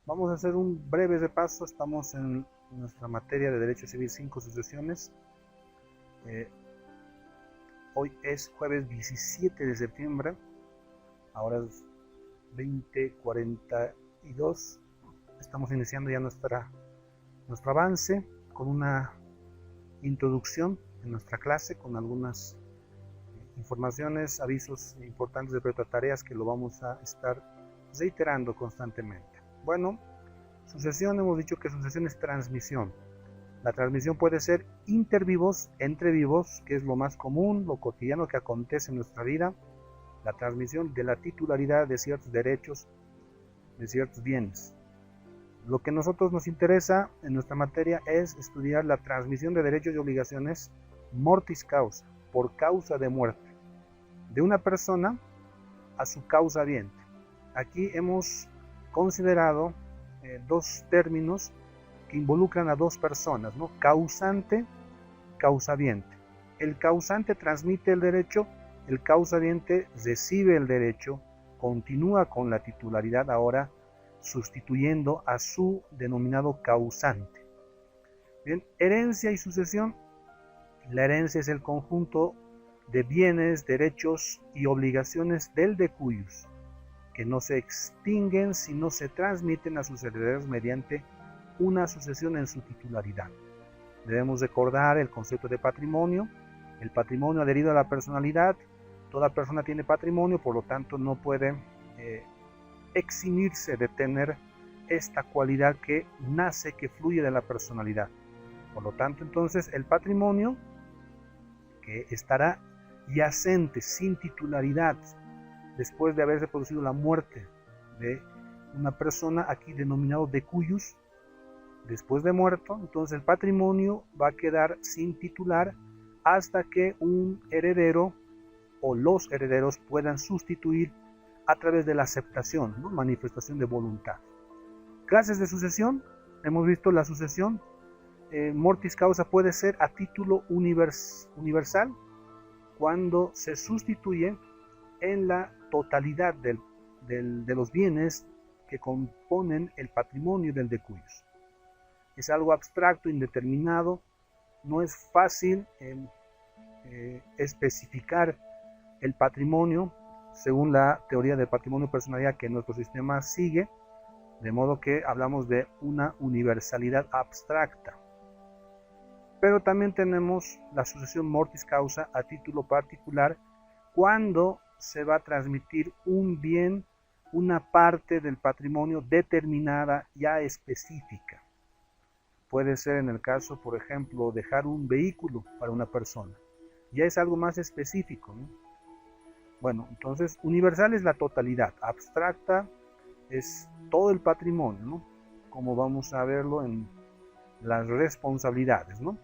Vamos a hacer un breve repaso. Estamos en nuestra materia de Derecho Civil 5 sucesiones. Hoy es jueves 17 de septiembre, ahora es 20:42. Estamos iniciando ya nuestro avance con una introducción en nuestra clase con algunas informaciones, avisos importantes respecto a tareas que lo vamos a estar reiterando constantemente. Bueno, sucesión, hemos dicho que sucesión es transmisión. La transmisión puede ser intervivos, entre vivos, que es lo más común, lo cotidiano que acontece en nuestra vida. La transmisión de la titularidad de ciertos derechos, de ciertos bienes. Lo que a nosotros nos interesa en nuestra materia es estudiar la transmisión de derechos y obligaciones mortis causa, por causa de muerte, de una persona a su causa habiente. Aquí hemos considerado dos términos que involucran a dos personas, ¿no? Causante, causaviente. El causante transmite el derecho, el causaviente recibe el derecho, continúa con la titularidad ahora, sustituyendo a su denominado causante. Bien, herencia y sucesión. La herencia es el conjunto de bienes, derechos y obligaciones del decuyus, que no se extinguen si no se transmiten a sus herederos mediante una sucesión en su titularidad. Debemos recordar el concepto de patrimonio. El patrimonio adherido a la personalidad. Toda persona tiene patrimonio, por lo tanto no puede eximirse de tener esta cualidad que nace, que fluye de la personalidad. Por lo tanto, entonces, el patrimonio que estará yacente, sin titularidad, después de haberse producido la muerte de una persona, aquí denominado decuyus, después de muerto, entonces el patrimonio va a quedar sin titular hasta que un heredero o los herederos puedan sustituir a través de la aceptación, ¿no? Manifestación de voluntad. Clases de sucesión. Hemos visto la sucesión mortis causa puede ser a título universal cuando se sustituye en la totalidad de los bienes que componen el patrimonio del decuyus. Es algo abstracto, indeterminado, no es fácil especificar el patrimonio según la teoría del patrimonio personalidad que nuestro sistema sigue, de modo que hablamos de una universalidad abstracta. Pero también tenemos la sucesión mortis causa a título particular cuando se va a transmitir un bien, una parte del patrimonio determinada, ya específica. Puede ser en el caso, por ejemplo, dejar un vehículo para una persona. Ya es algo más específico, ¿no? Bueno, entonces, universal es la totalidad, abstracta es todo el patrimonio, ¿no? Como vamos a verlo en las responsabilidades, ¿no?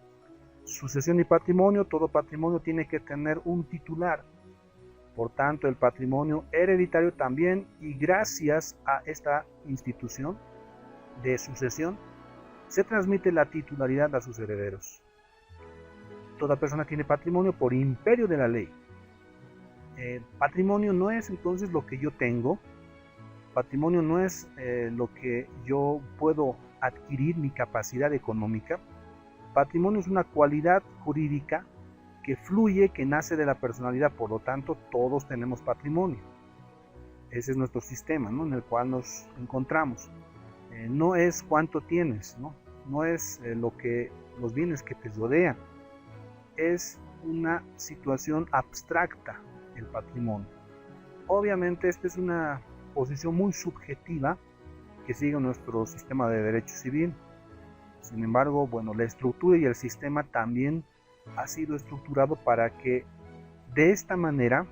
Sucesión y patrimonio, todo patrimonio tiene que tener un titular. Por tanto, el patrimonio hereditario también, y gracias a esta institución de sucesión, se transmite la titularidad a sus herederos. Toda persona tiene patrimonio por imperio de la ley. Patrimonio no es entonces lo que yo tengo. Patrimonio no es lo que yo puedo adquirir, mi capacidad económica. Patrimonio es una cualidad jurídica que fluye, que nace de la personalidad, por lo tanto todos tenemos patrimonio. Ese es nuestro sistema, ¿no? En el cual nos encontramos. No es cuánto tienes, ¿no? No es los bienes que te rodean, es una situación abstracta el patrimonio. Obviamente esta es una posición muy subjetiva que sigue nuestro sistema de derecho civil. Sin embargo, bueno, la estructura y el sistema también ha sido estructurado para que de esta manera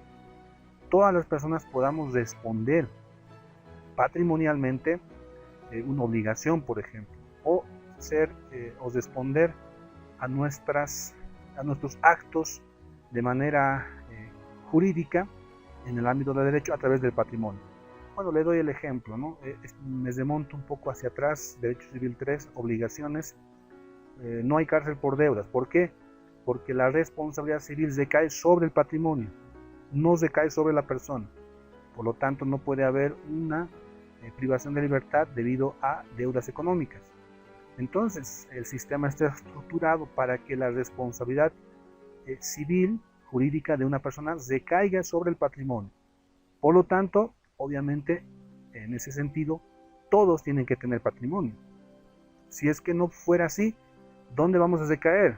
todas las personas podamos responder patrimonialmente una obligación, por ejemplo, o responder a nuestros actos de manera jurídica en el ámbito del derecho a través del patrimonio. Bueno, le doy el ejemplo, ¿no? Me remonto un poco hacia atrás, Derecho Civil 3, obligaciones. No hay cárcel por deudas. ¿Por qué? Porque la responsabilidad civil recae sobre el patrimonio, no recae sobre la persona. Por lo tanto, no puede haber una privación de libertad debido a deudas económicas. Entonces, el sistema está estructurado para que la responsabilidad civil, jurídica de una persona recaiga sobre el patrimonio. Por lo tanto, obviamente, en ese sentido, todos tienen que tener patrimonio. Si es que no fuera así, ¿dónde vamos a recaer?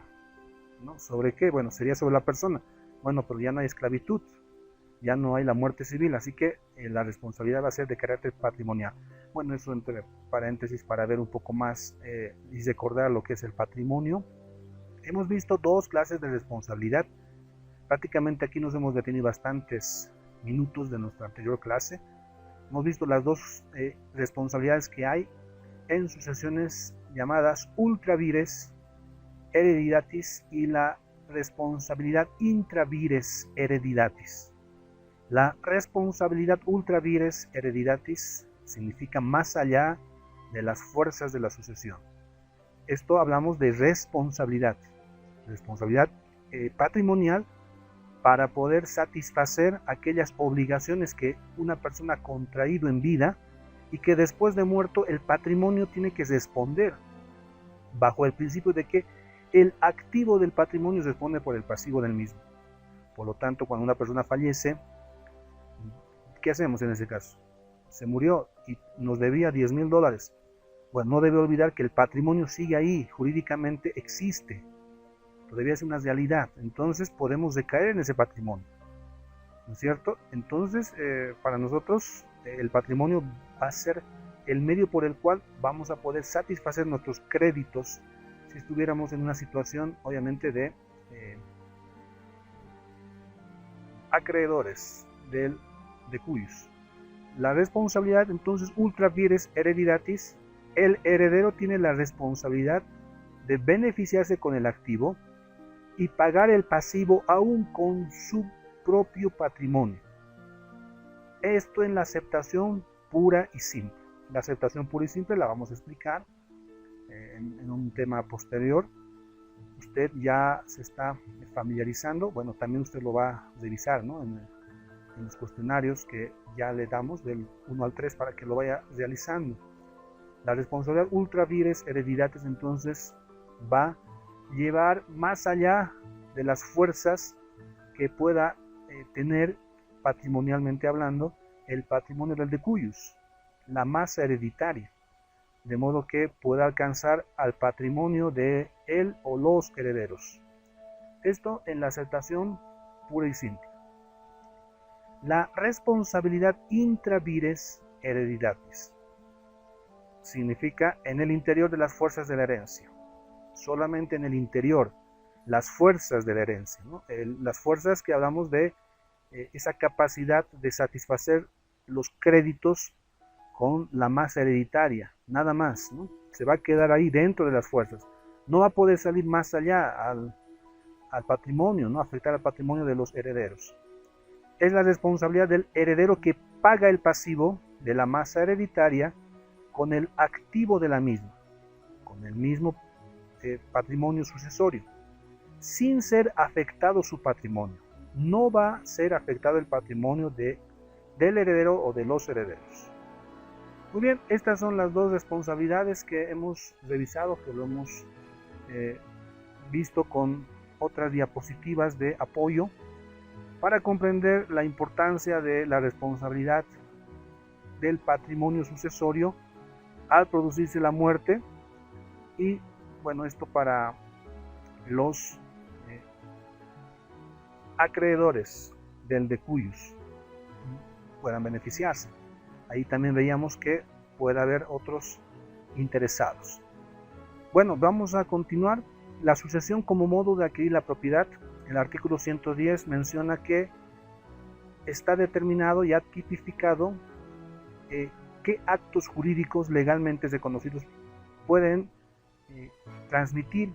¿No? ¿Sobre qué? Bueno, sería sobre la persona. Bueno, pero ya no hay esclavitud, ya no hay la muerte civil, así que la responsabilidad va a ser de carácter patrimonial. Bueno, eso entre paréntesis para ver un poco más y recordar lo que es el patrimonio. Hemos visto dos clases de responsabilidad. Prácticamente aquí nos hemos detenido bastantes minutos de nuestra anterior clase. Hemos visto las dos responsabilidades que hay en sucesiones llamadas ultra vires hereditatis y la responsabilidad intra vires hereditatis. La responsabilidad ultra vires hereditatis significa más allá de las fuerzas de la sucesión. Esto hablamos de responsabilidad patrimonial para poder satisfacer aquellas obligaciones que una persona ha contraído en vida y que después de muerto el patrimonio tiene que responder bajo el principio de que el activo del patrimonio responde por el pasivo del mismo. Por lo tanto, cuando una persona fallece, ¿qué hacemos en ese caso? Se murió y nos debía $10,000. Bueno, no debe olvidar que el patrimonio sigue ahí, jurídicamente existe, todavía es una realidad, entonces podemos recaer en ese patrimonio, ¿no es cierto? Entonces, para nosotros, el patrimonio va a ser el medio por el cual vamos a poder satisfacer nuestros créditos si estuviéramos en una situación, obviamente, de acreedores de cuyos. La responsabilidad, entonces, ultra vires hereditatis, el heredero tiene la responsabilidad de beneficiarse con el activo y pagar el pasivo aún con su propio patrimonio. Esto en la aceptación pura y simple. La aceptación pura y simple la vamos a explicar en un tema posterior. Usted ya se está familiarizando, bueno, también usted lo va a revisar, ¿no? en los cuestionarios que ya le damos del 1 al 3 para que lo vaya realizando. La responsabilidad ultra vires hereditatis entonces va a llevar más allá de las fuerzas que pueda tener patrimonialmente hablando el patrimonio del decuyus, la masa hereditaria, de modo que pueda alcanzar al patrimonio de él o los herederos. Esto en la aceptación pura y simple. La responsabilidad intra vires hereditatis significa en el interior de las fuerzas de la herencia, solamente en el interior, las fuerzas de la herencia, ¿no? Las fuerzas que hablamos de esa capacidad de satisfacer los créditos con la masa hereditaria, nada más, ¿no? Se va a quedar ahí dentro de las fuerzas, no va a poder salir más allá al patrimonio, ¿no? Afectar al patrimonio de los herederos. Es la responsabilidad del heredero que paga el pasivo de la masa hereditaria con el activo de la misma, con el mismo patrimonio sucesorio, sin ser afectado su patrimonio. No va a ser afectado el patrimonio del heredero o de los herederos. Muy bien, estas son las dos responsabilidades que hemos revisado, que lo hemos visto con otras diapositivas de apoyo para comprender la importancia de la responsabilidad del patrimonio sucesorio al producirse la muerte. Y bueno, esto para los acreedores del decuyus puedan beneficiarse. Ahí también veíamos que puede haber otros interesados. Bueno, vamos a continuar. La sucesión como modo de adquirir la propiedad. El artículo 110 menciona que está determinado y ha tipificado qué actos jurídicos legalmente reconocidos pueden transmitir,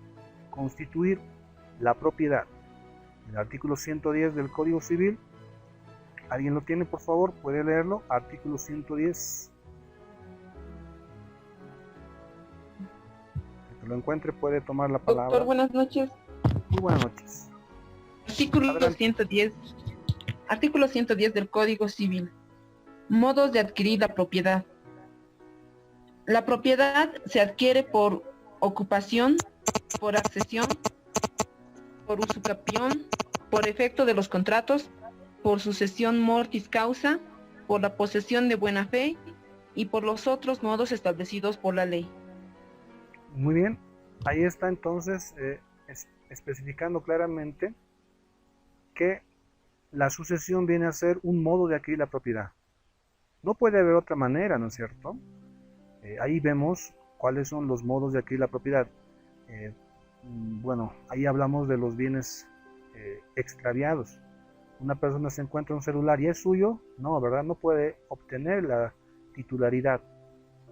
constituir la propiedad. El artículo 110 del Código Civil, ¿alguien lo tiene, por favor? ¿Puede leerlo? Artículo 110. El que lo encuentre puede tomar la palabra. Doctor, buenas noches. Muy buenas noches. Artículo 110 del Código Civil. Modos de adquirir la propiedad. La propiedad se adquiere por ocupación, por accesión, por usucapión, por efecto de los contratos, por sucesión mortis causa, por la posesión de buena fe y por los otros modos establecidos por la ley. Muy bien, ahí está entonces especificando claramente que la sucesión viene a ser un modo de adquirir la propiedad. No puede haber otra manera, ¿no es cierto? Ahí vemos cuáles son los modos de adquirir la propiedad. Bueno, ahí hablamos de los bienes extraviados. Una persona se encuentra un celular y es suyo, no, ¿verdad? No puede obtener la titularidad,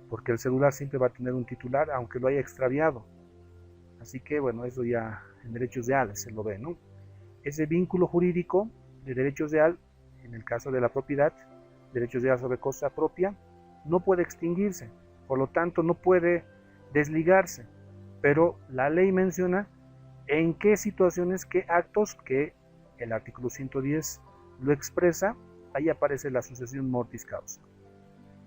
porque el celular siempre va a tener un titular, aunque lo haya extraviado. Así que, bueno, eso ya en derechos reales se lo ve, ¿no? Ese vínculo jurídico de derechos real, en el caso de la propiedad, derechos reales sobre cosa propia, no puede extinguirse, por lo tanto no puede desligarse, pero la ley menciona en qué situaciones, qué actos, que el artículo 110 lo expresa, ahí aparece la sucesión mortis causa.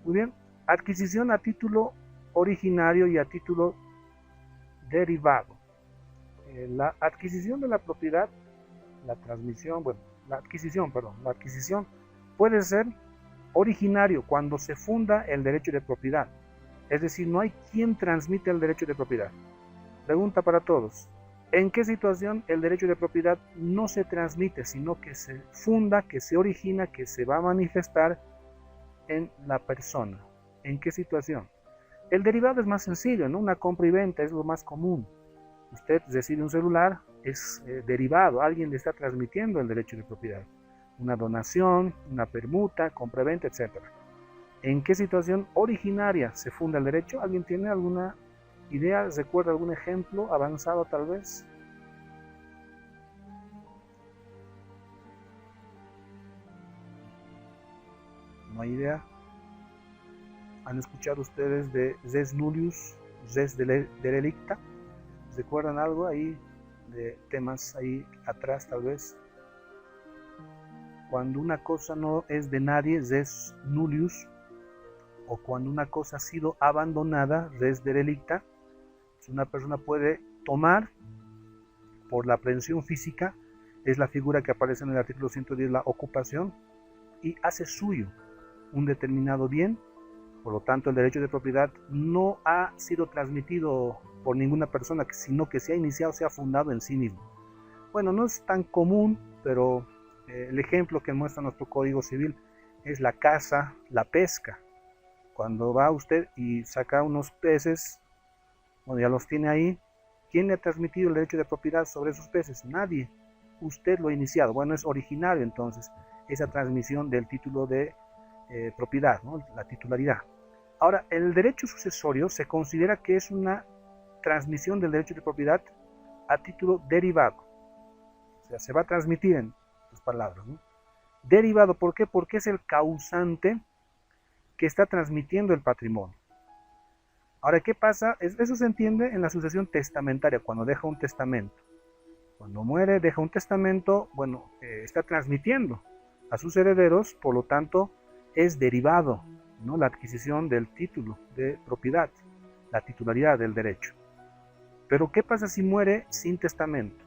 Muy bien, adquisición a título originario y a título derivado. La adquisición de la propiedad, la adquisición puede ser originario cuando se funda el derecho de propiedad, es decir, no hay quien transmite el derecho de propiedad. Pregunta para todos: ¿en qué situación el derecho de propiedad no se transmite, sino que se funda, que se origina, que se va a manifestar en la persona? ¿En qué situación? El derivado es más sencillo, ¿no? Una compra y venta es lo más común. Usted recibe un celular, es derivado, alguien le está transmitiendo el derecho de propiedad. Una donación, una permuta, compra-venta, etc. ¿En qué situación originaria se funda el derecho? ¿Alguien tiene alguna idea? ¿Recuerda algún ejemplo avanzado tal vez? ¿No hay idea? ¿Han escuchado ustedes de res nullius, res delicta? ¿Recuerdan algo ahí de temas ahí atrás tal vez? Cuando una cosa no es de nadie, res nullius, o cuando una cosa ha sido abandonada, res delicta, una persona puede tomar por la aprehensión física, es la figura que aparece en el artículo 110, la ocupación, y hace suyo un determinado bien. Por lo tanto, el derecho de propiedad no ha sido transmitido por ninguna persona, sino que se ha iniciado, se ha fundado en sí mismo. Bueno, no es tan común, pero el ejemplo que muestra nuestro Código Civil es la caza, la pesca. Cuando va usted y saca unos peces, bueno, ya los tiene ahí, ¿quién le ha transmitido el derecho de propiedad sobre esos peces? Nadie. Usted lo ha iniciado. Bueno, es originario entonces esa transmisión del título de propiedad, ¿no? La titularidad. Ahora, el derecho sucesorio se considera que es una transmisión del derecho de propiedad a título derivado. O sea, se va a transmitir en sus palabras, ¿no? Derivado, ¿por qué? Porque es el causante que está transmitiendo el patrimonio. Ahora, ¿qué pasa? Eso se entiende en la sucesión testamentaria, cuando deja un testamento. Cuando muere, deja un testamento, bueno, está transmitiendo a sus herederos, por lo tanto, es derivado, ¿no? La adquisición del título de propiedad, la titularidad del derecho. Pero ¿qué pasa si muere sin testamento?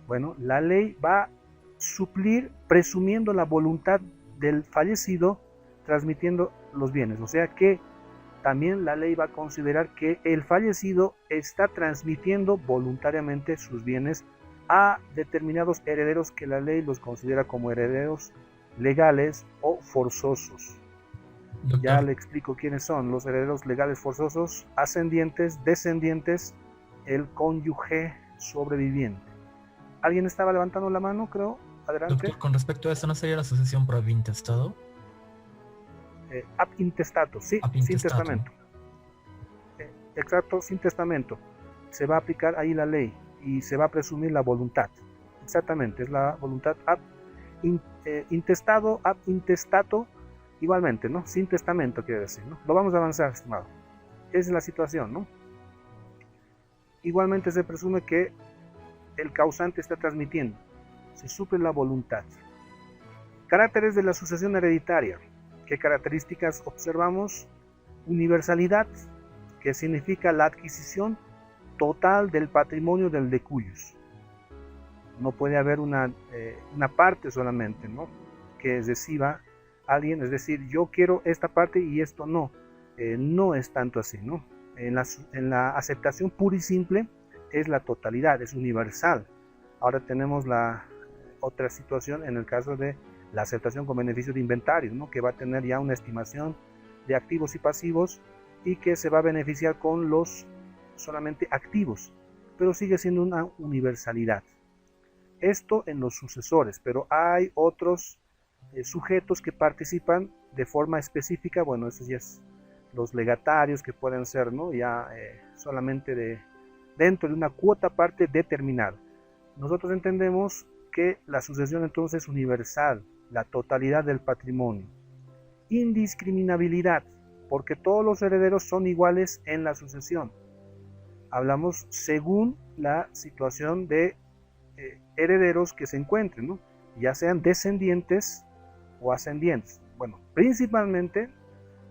Bueno, la ley va a suplir presumiendo la voluntad del fallecido, transmitiendo los bienes. O sea que también la ley va a considerar que el fallecido está transmitiendo voluntariamente sus bienes a determinados herederos que la ley los considera como herederos legales o forzosos. Doctor. Ya le explico quiénes son los herederos legales forzosos: ascendientes, descendientes, el cónyuge sobreviviente. ¿Alguien estaba levantando la mano, creo? Adelante. Doctor, con respecto a eso, ¿no sería la sucesión pro intestado? Ab intestato, sí, ab intestato. Sin testamento. Exacto, sin testamento. Se va a aplicar ahí la ley y se va a presumir la voluntad. Exactamente, es la voluntad ab intestado, ab intestato, igualmente, ¿no? Sin testamento quiere decir, ¿no? Lo vamos a avanzar, estimado. Esa es la situación, ¿no? Igualmente se presume que el causante está transmitiendo. Se suple la voluntad. Caracteres de la sucesión hereditaria. ¿Qué características observamos? universalidad, que significa la adquisición total del patrimonio del de cuyos. No puede haber una parte solamente, ¿no?, que reciba alguien, es decir, yo quiero esta parte y esto no. No es tanto así, ¿no? En la aceptación pura y simple es la totalidad, es universal. Ahora tenemos la otra situación en el caso de la aceptación con beneficio de inventario, ¿no?, que va a tener ya una estimación de activos y pasivos y que se va a beneficiar con los solamente activos, pero sigue siendo una universalidad. Esto en los sucesores, pero hay otros sujetos que participan de forma específica. Bueno, eso ya es los legatarios, que pueden ser, ¿no?, ya solamente dentro de una cuota parte determinada. Nosotros entendemos que la sucesión entonces es universal, la totalidad del patrimonio. Indiscriminabilidad, porque todos los herederos son iguales en la sucesión. Hablamos según la situación de herederos que se encuentren, ¿no?, ya sean descendientes o ascendientes. Bueno, principalmente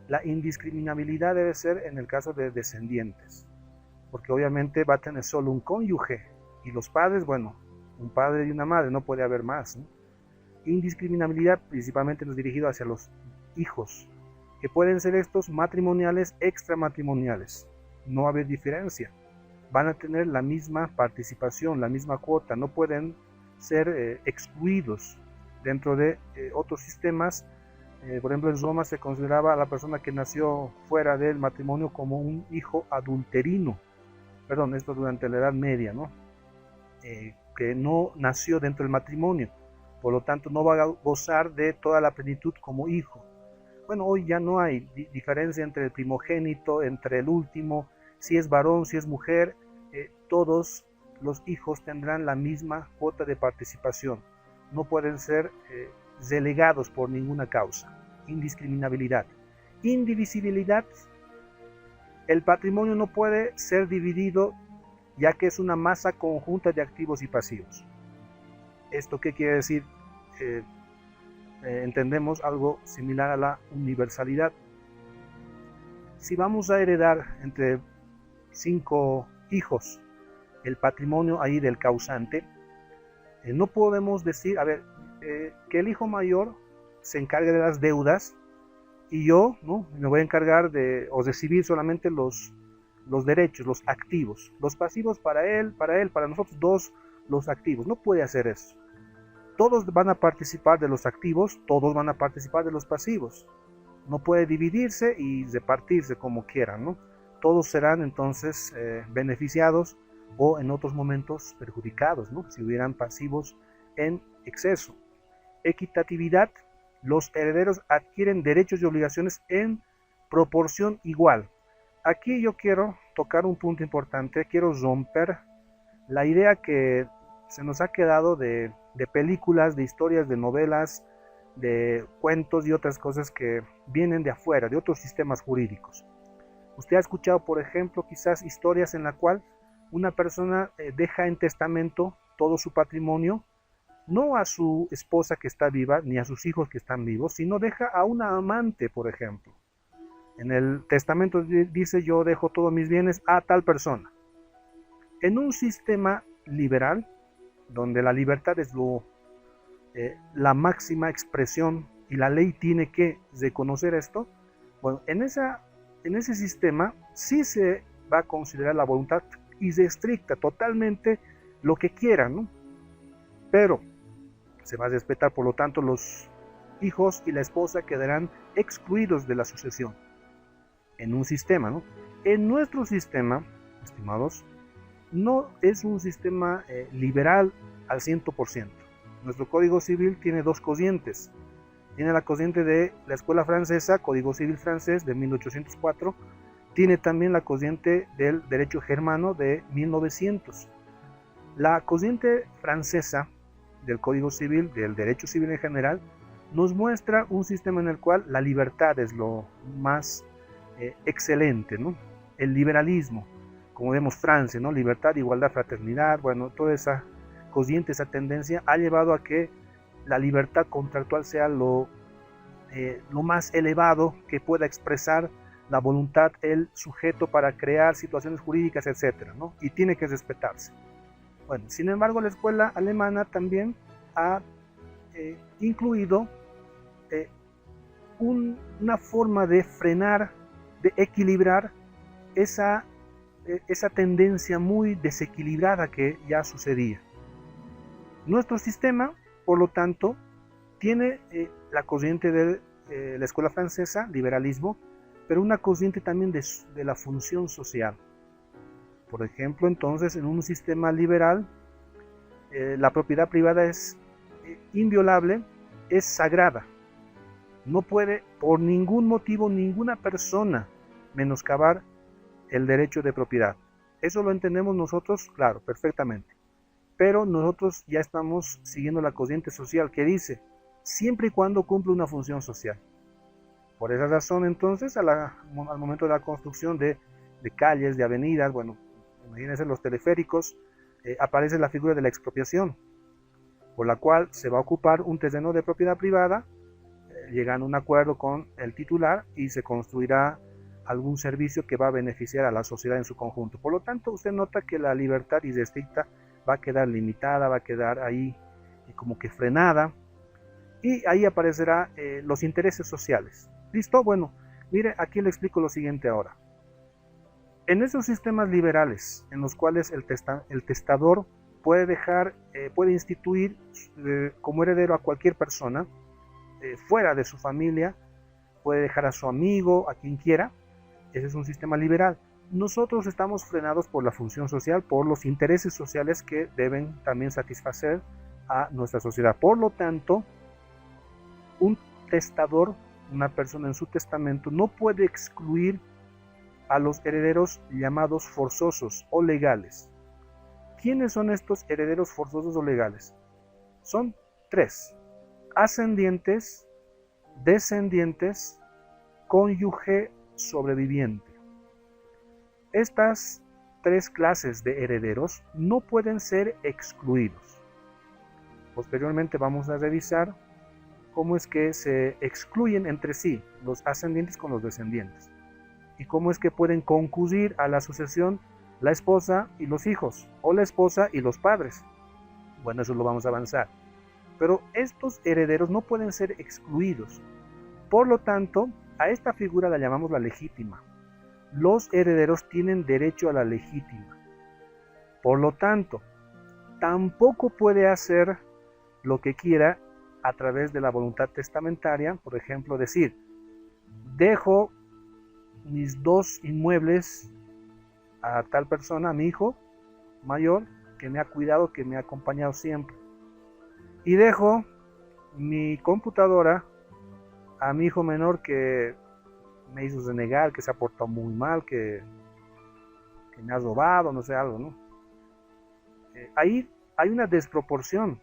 la indiscriminabilidad debe ser en el caso de descendientes, porque obviamente va a tener solo un cónyuge, y los padres, bueno, un padre y una madre, no puede haber más, ¿no? Indiscriminabilidad principalmente nos dirigido hacia los hijos, que pueden ser estos matrimoniales, extramatrimoniales, no va a haber diferencia, van a tener la misma participación, la misma cuota, no pueden ser excluidos dentro de otros sistemas. Por ejemplo, en Roma se consideraba a la persona que nació fuera del matrimonio como un hijo adulterino, perdón, esto durante la Edad Media, ¿no?, que no nació dentro del matrimonio, por lo tanto no va a gozar de toda la plenitud como hijo. Bueno, hoy ya no hay diferencia entre el primogénito, entre el último, si es varón, si es mujer, todos los hijos tendrán la misma cuota de participación, no pueden ser relegados por ninguna causa. Indiscriminabilidad. Indivisibilidad, el patrimonio no puede ser dividido, ya que es una masa conjunta de activos y pasivos. ¿Esto qué quiere decir? Entendemos algo similar a la universalidad. Si vamos a heredar entre 5 hijos el patrimonio ahí del causante, no podemos decir, a ver, que el hijo mayor se encargue de las deudas y yo, ¿no?, me voy a encargar de recibir solamente los derechos, los activos, los pasivos para él, para nosotros dos, los activos. No puede hacer eso. Todos van a participar de los activos, todos van a participar de los pasivos. No puede dividirse y repartirse como quieran, ¿no? Todos serán entonces beneficiados o en otros momentos perjudicados, ¿no?, si hubieran pasivos en exceso. Equitatividad, los herederos adquieren derechos y obligaciones en proporción igual. Aquí yo quiero tocar un punto importante, quiero romper la idea que se nos ha quedado de películas, de historias, de novelas, de cuentos y otras cosas que vienen de afuera, de otros sistemas jurídicos. Usted ha escuchado, por ejemplo, quizás historias en la cual una persona deja en testamento todo su patrimonio, no a su esposa que está viva, ni a sus hijos que están vivos, sino deja a una amante, por ejemplo. En el testamento dice, yo dejo todos mis bienes a tal persona. En un sistema liberal, donde la libertad es la máxima expresión y la ley tiene que reconocer esto, bueno, en ese sistema sí se va a considerar la voluntad irrestricta, totalmente lo que quieran, ¿no? Pero se va a respetar, por lo tanto, los hijos y la esposa quedarán excluidos de la sucesión. En un sistema, ¿no? En nuestro sistema, estimados, no es un sistema liberal al 100%. Nuestro Código Civil tiene 2 cocientes. Tiene la cociente de la Escuela Francesa, Código Civil francés de 1804. Tiene también la cociente del derecho germano de 1900. La cociente francesa del Código Civil, del derecho civil en general, nos muestra un sistema en el cual la libertad es lo más excelente, ¿no? El liberalismo, como vemos Francia, ¿no? Libertad, igualdad, fraternidad, bueno, toda esa cociente, esa tendencia ha llevado a que la libertad contractual sea lo más elevado que pueda expresar la voluntad, el sujeto para crear situaciones jurídicas, etcétera, ¿no? Y tiene que respetarse. Bueno, sin embargo, la escuela alemana también ha incluido una forma de frenar, de equilibrar esa tendencia muy desequilibrada que ya sucedía. Nuestro sistema, por lo tanto, tiene la corriente de la escuela francesa, liberalismo, pero una corriente también de la función social. Por ejemplo, entonces, en un sistema liberal, la propiedad privada es inviolable, es sagrada. No puede, por ningún motivo, ninguna persona menoscabar el derecho de propiedad. Eso lo entendemos nosotros, claro, perfectamente. Pero nosotros ya estamos siguiendo la corriente social que dice, siempre y cuando cumple una función social. Por esa razón, entonces, al momento de la construcción de calles, de avenidas, bueno, imagínense los teleféricos, aparece la figura de la expropiación, por la cual se va a ocupar un terreno de propiedad privada, llegando a un acuerdo con el titular y se construirá algún servicio que va a beneficiar a la sociedad en su conjunto. Por lo tanto, usted nota que la libertad irrestricta va a quedar limitada, va a quedar ahí como que frenada, y ahí aparecerán los intereses sociales. ¿Listo? Bueno, mire, aquí le explico lo siguiente ahora. En esos sistemas liberales, en los cuales el testador puede puede instituir como heredero a cualquier persona, fuera de su familia, puede dejar a su amigo, a quien quiera, ese es un sistema liberal. Nosotros estamos frenados por la función social, por los intereses sociales que deben también satisfacer a nuestra sociedad. Por lo tanto, un testador, una persona en su testamento, no puede excluir a los herederos llamados forzosos o legales. ¿Quiénes son estos herederos forzosos o legales? Son tres: ascendientes, descendientes, cónyuge sobreviviente. Estas tres clases de herederos no pueden ser excluidos. Posteriormente vamos a revisar cómo es que se excluyen entre sí los ascendientes con los descendientes y cómo es que pueden concurrir a la sucesión la esposa y los hijos, o la esposa y los padres. Bueno, eso lo vamos a avanzar. Pero estos herederos no pueden ser excluidos. Por lo tanto, a esta figura la llamamos la legítima. Los herederos tienen derecho a la legítima. Por lo tanto, tampoco puede hacer lo que quiera a través de la voluntad testamentaria. Por ejemplo, decir, dejo mis 2 inmuebles a tal persona, a mi hijo mayor, que me ha cuidado, que me ha acompañado siempre, y dejo mi computadora a mi hijo menor, que me hizo renegar, que se ha portado muy mal, que me ha robado, no sé, algo, ¿no? Ahí hay una desproporción.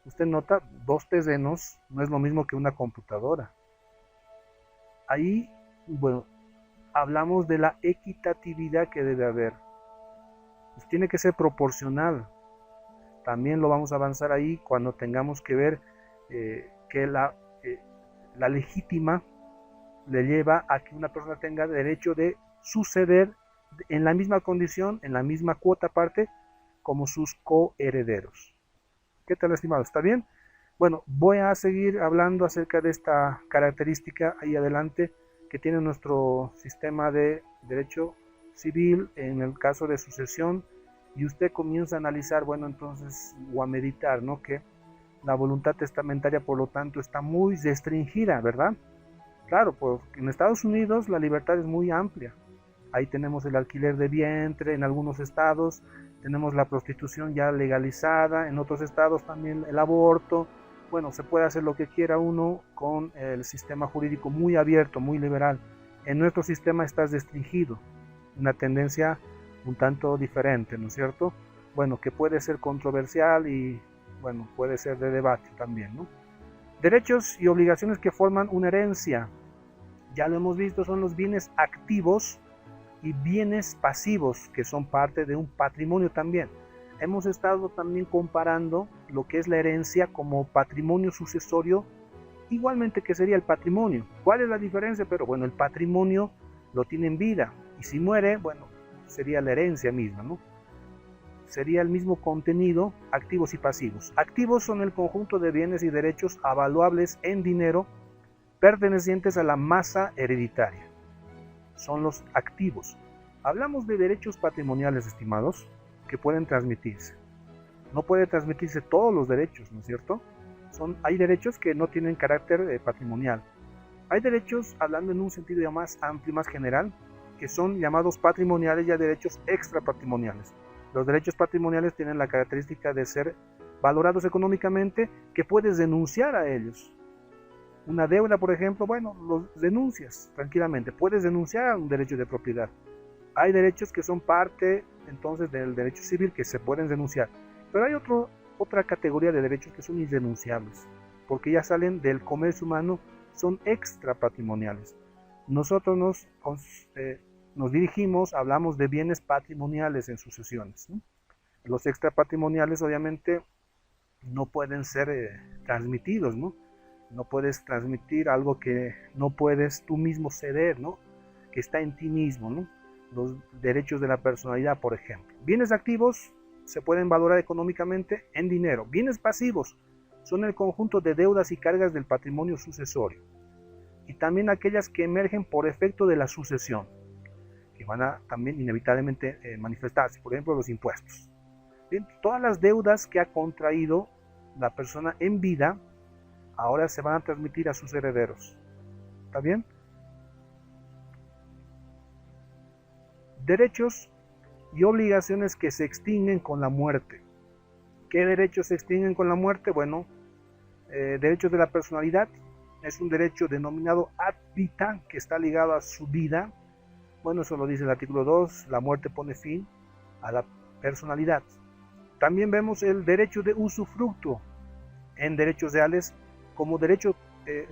Usted nota, 2 terrenos no es lo mismo que una computadora. Ahí, bueno, hablamos de la equitatividad que debe haber. Pues tiene que ser proporcional. También lo vamos a avanzar ahí cuando tengamos que ver que la legítima le lleva a que una persona tenga derecho de suceder en la misma condición, en la misma cuota parte, como sus coherederos. ¿Qué tal, estimado? ¿Está bien? Bueno, voy a seguir hablando acerca de esta característica ahí adelante que tiene nuestro sistema de derecho civil en el caso de sucesión, y usted comienza a analizar, bueno, entonces, o a meditar, ¿no? Que la voluntad testamentaria, por lo tanto, está muy restringida, ¿verdad? Claro, porque en Estados Unidos la libertad es muy amplia. Ahí tenemos el alquiler de vientre, en algunos estados tenemos la prostitución ya legalizada, en otros estados también el aborto. Bueno, se puede hacer lo que quiera uno con el sistema jurídico muy abierto, muy liberal. En nuestro sistema está restringido, una tendencia un tanto diferente, ¿no es cierto? Bueno, que puede ser controversial y, bueno, puede ser de debate también, ¿no? Derechos y obligaciones que forman una herencia, ya lo hemos visto, son los bienes activos y bienes pasivos, que son parte de un patrimonio también. Hemos estado también comparando lo que es la herencia como patrimonio sucesorio igualmente que sería el patrimonio. ¿Cuál es la diferencia? Pero bueno, el patrimonio lo tiene en vida y si muere, bueno, sería la herencia misma, ¿no? Sería el mismo contenido, activos y pasivos. Activos son el conjunto de bienes y derechos avaluables en dinero pertenecientes a la masa hereditaria. Son los activos. Hablamos de derechos patrimoniales, estimados, que pueden transmitirse. No puede transmitirse todos los derechos, ¿no es cierto? Hay derechos que no tienen carácter patrimonial. Hay derechos, hablando en un sentido ya más amplio, más general, que son llamados patrimoniales y hay derechos extrapatrimoniales. Los derechos patrimoniales tienen la característica de ser valorados económicamente, que puedes denunciar a ellos. Una deuda, por ejemplo, bueno, los denuncias tranquilamente. Puedes denunciar un derecho de propiedad. Hay derechos que son parte, entonces, del derecho civil que se pueden denunciar. Pero hay otra categoría de derechos que son irrenunciables, porque ya salen del comercio humano, son extrapatrimoniales. Nosotros nos dirigimos, hablamos de bienes patrimoniales en sucesiones, ¿no? Los extrapatrimoniales obviamente no pueden ser transmitidos, ¿no? No puedes transmitir algo que no puedes tú mismo ceder, ¿no? Que está en ti mismo, ¿no? Los derechos de la personalidad, por ejemplo. Bienes activos se pueden valorar económicamente en dinero. Bienes pasivos son el conjunto de deudas y cargas del patrimonio sucesorio. Y también aquellas que emergen por efecto de la sucesión, que van a también inevitablemente manifestarse, por ejemplo, los impuestos. Bien, todas las deudas que ha contraído la persona en vida, ahora se van a transmitir a sus herederos. ¿Está bien? Derechos y obligaciones que se extinguen con la muerte. ¿Qué derechos se extinguen con la muerte? Bueno, derechos de la personalidad. Es un derecho denominado ad vitam, que está ligado a su vida. Bueno, eso lo dice el artículo 2, la muerte pone fin a la personalidad. También vemos el derecho de usufructo en derechos reales como derecho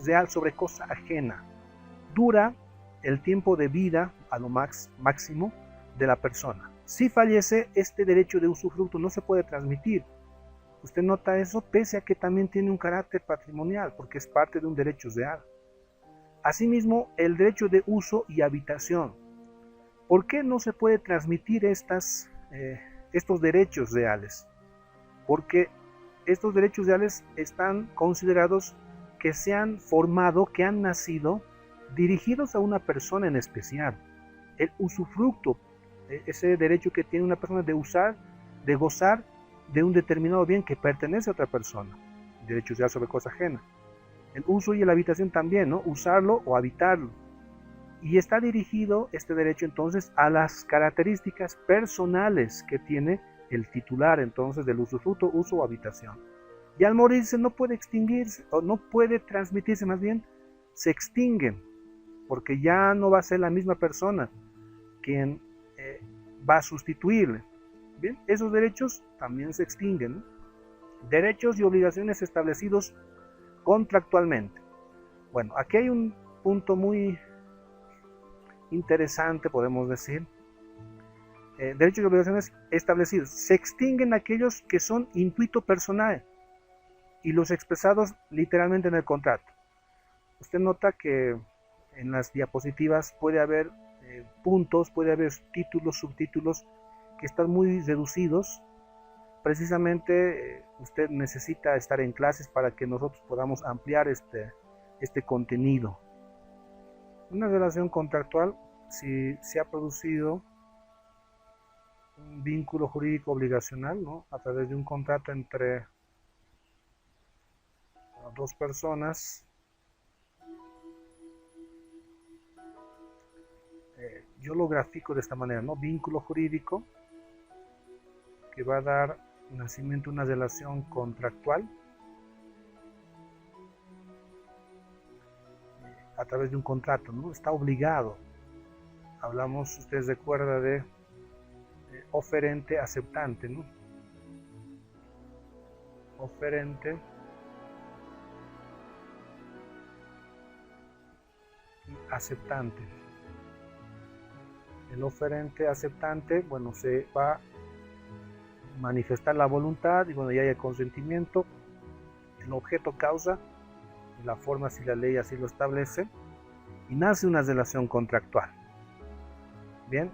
real sobre cosa ajena. Dura el tiempo de vida a lo máximo de la persona. Si fallece, este derecho de usufructo no se puede transmitir. Usted nota eso, pese a que también tiene un carácter patrimonial, porque es parte de un derecho real. Asimismo, el derecho de uso y habitación. ¿Por qué no se puede transmitir estos derechos reales? Porque estos derechos reales están considerados que se han formado, que han nacido, dirigidos a una persona en especial. El usufructo, ese derecho que tiene una persona de usar, de gozar de un determinado bien que pertenece a otra persona. Derecho real sobre cosa ajena. El uso y la habitación también, ¿no? Usarlo o habitarlo. Y está dirigido este derecho entonces a las características personales que tiene el titular entonces del usufructo, uso o habitación. Y al morirse no puede extinguirse, o no puede transmitirse, más bien se extinguen, porque ya no va a ser la misma persona quien va a sustituirle. Bien, esos derechos también se extinguen, ¿no? Derechos y obligaciones establecidos contractualmente. Bueno, aquí hay un punto muy interesante, podemos decir. Derechos y obligaciones establecidos. Se extinguen aquellos que son intuito personal y los expresados literalmente en el contrato. Usted nota que en las diapositivas puede haber puntos, puede haber títulos, subtítulos que están muy reducidos. Precisamente usted necesita estar en clases para que nosotros podamos ampliar este contenido. Una relación contractual, si se ha producido un vínculo jurídico obligacional, ¿no? A través de un contrato entre dos personas, yo lo grafico de esta manera, ¿no? Vínculo jurídico que va a dar nacimiento a una relación contractual a través de un contrato, ¿no? Está obligado. Hablamos, ustedes recuerdan de oferente, aceptante, ¿no? Oferente y aceptante. El oferente aceptante, bueno, se va a manifestar la voluntad y cuando ya haya consentimiento, el objeto causa de la forma si la ley así lo establece, y nace una relación contractual. Bien,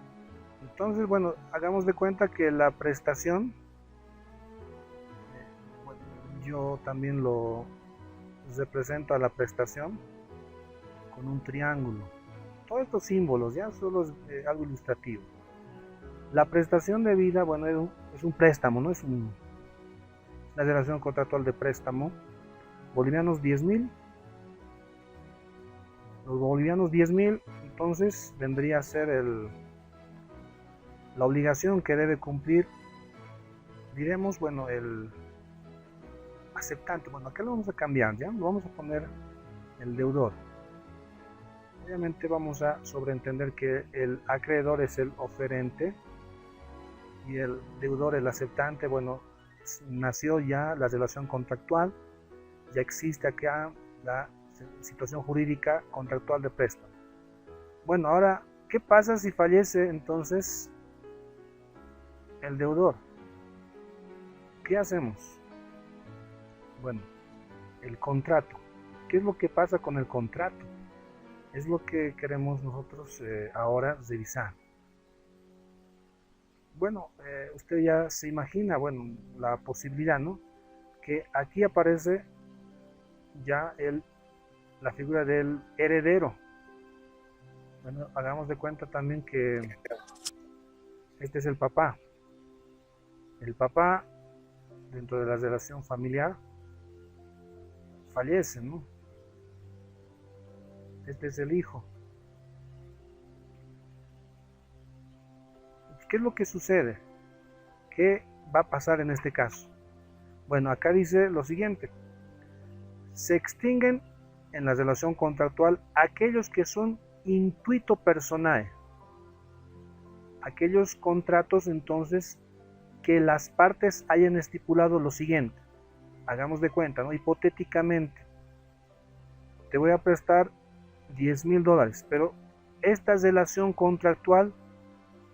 entonces, bueno, hagamos de cuenta que la prestación, bueno, yo también lo represento a la prestación con un triángulo. Todos estos símbolos ya solo es algo ilustrativo. La prestación de vida, bueno, es un préstamo, ¿no? Es una relación contractual de préstamo. Bolivianos 10.000. Los bolivianos 10.000, entonces vendría a ser la obligación que debe cumplir, diremos, bueno, el aceptante. Bueno, acá lo vamos a cambiar, ¿ya? Lo vamos a poner el deudor. Obviamente vamos a sobreentender que el acreedor es el oferente y el deudor el aceptante. Bueno, nació ya la relación contractual, ya existe acá la situación jurídica contractual de préstamo. Bueno, ahora, ¿qué pasa si fallece entonces el deudor? ¿Qué hacemos? Bueno, el contrato. ¿Qué es lo que pasa con el contrato? Es lo que queremos nosotros ahora revisar. Bueno, usted ya se imagina, bueno, la posibilidad, ¿no? Que aquí aparece ya la figura del heredero. Bueno, hagamos de cuenta también que este es el papá. El papá, dentro de la relación familiar, fallece, ¿no? Este es el hijo. ¿Qué es lo que sucede? ¿Qué va a pasar en este caso? Bueno, acá dice lo siguiente. Se extinguen en la relación contractual aquellos que son intuito personae. Aquellos contratos, entonces, que las partes hayan estipulado lo siguiente. Hagamos de cuenta, ¿no? Hipotéticamente, te voy a prestar $10.000, pero esta relación contractual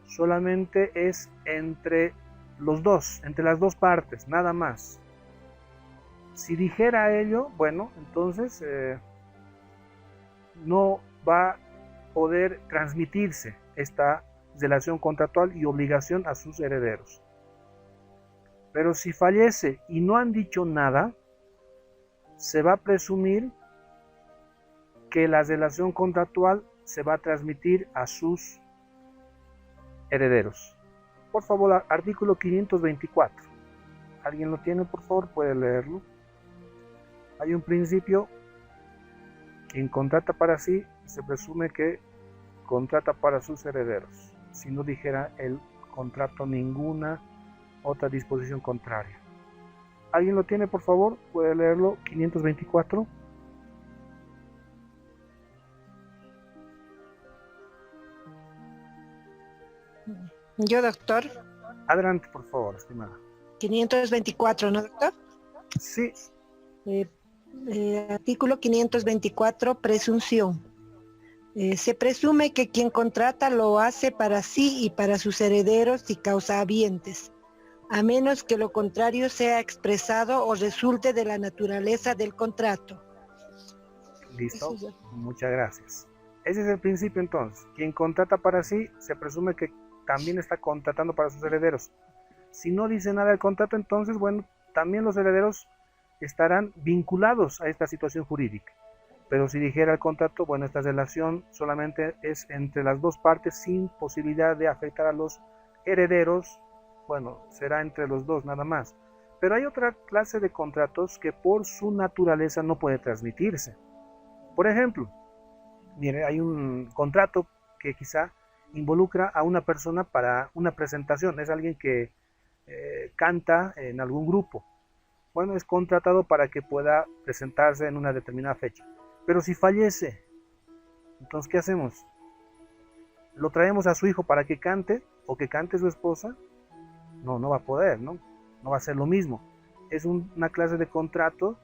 solamente es entre los dos, entre las dos partes, nada más. Si dijera ello, bueno, entonces no va a poder transmitirse esta relación contractual y obligación a sus herederos. Pero si fallece y no han dicho nada, se va a presumir que la relación contractual se va a transmitir a sus herederos. Por favor, artículo 524. ¿Alguien lo tiene, por favor? Puede leerlo. Hay un principio: quien contrata para sí, se presume que contrata para sus herederos. Si no dijera el contrato ninguna otra disposición contraria. ¿Alguien lo tiene, por favor? Puede leerlo. 524. Yo, doctor. Adelante, por favor, estimada. 524, ¿no, doctor? Sí. Artículo 524, presunción. Se presume que quien contrata lo hace para sí y para sus herederos y causahabientes, a menos que lo contrario sea expresado o resulte de la naturaleza del contrato. Listo, muchas gracias. Ese es el principio entonces. Quien contrata para sí, se presume que también está contratando para sus herederos. Si no dice nada el contrato, entonces, bueno, también los herederos estarán vinculados a esta situación jurídica. Pero si dijera el contrato, bueno, esta relación solamente es entre las dos partes sin posibilidad de afectar a los herederos. Bueno, será entre los dos nada más. Pero hay otra clase de contratos que por su naturaleza no puede transmitirse. Por ejemplo, mire, hay un contrato que quizá involucra a una persona para una presentación. Es alguien que canta en algún grupo. Bueno, es contratado para que pueda presentarse en una determinada fecha. Pero si fallece, entonces, ¿qué hacemos? ¿Lo traemos a su hijo para que cante o que cante su esposa? No, no va a poder, ¿no? No va a ser lo mismo. Es una clase de contrato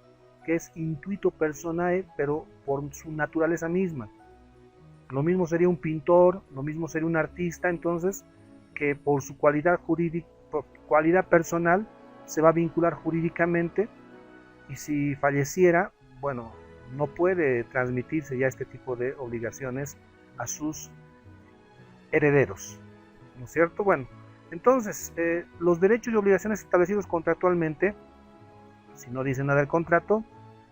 que es intuito personae, pero por su naturaleza misma. Lo mismo sería un pintor, lo mismo sería un artista, entonces, que por su cualidad jurídica, por cualidad personal, se va a vincular jurídicamente, y si falleciera, bueno, no puede transmitirse ya este tipo de obligaciones a sus herederos, ¿no es cierto? Bueno, entonces, los derechos y obligaciones establecidos contractualmente, si no dice nada del contrato,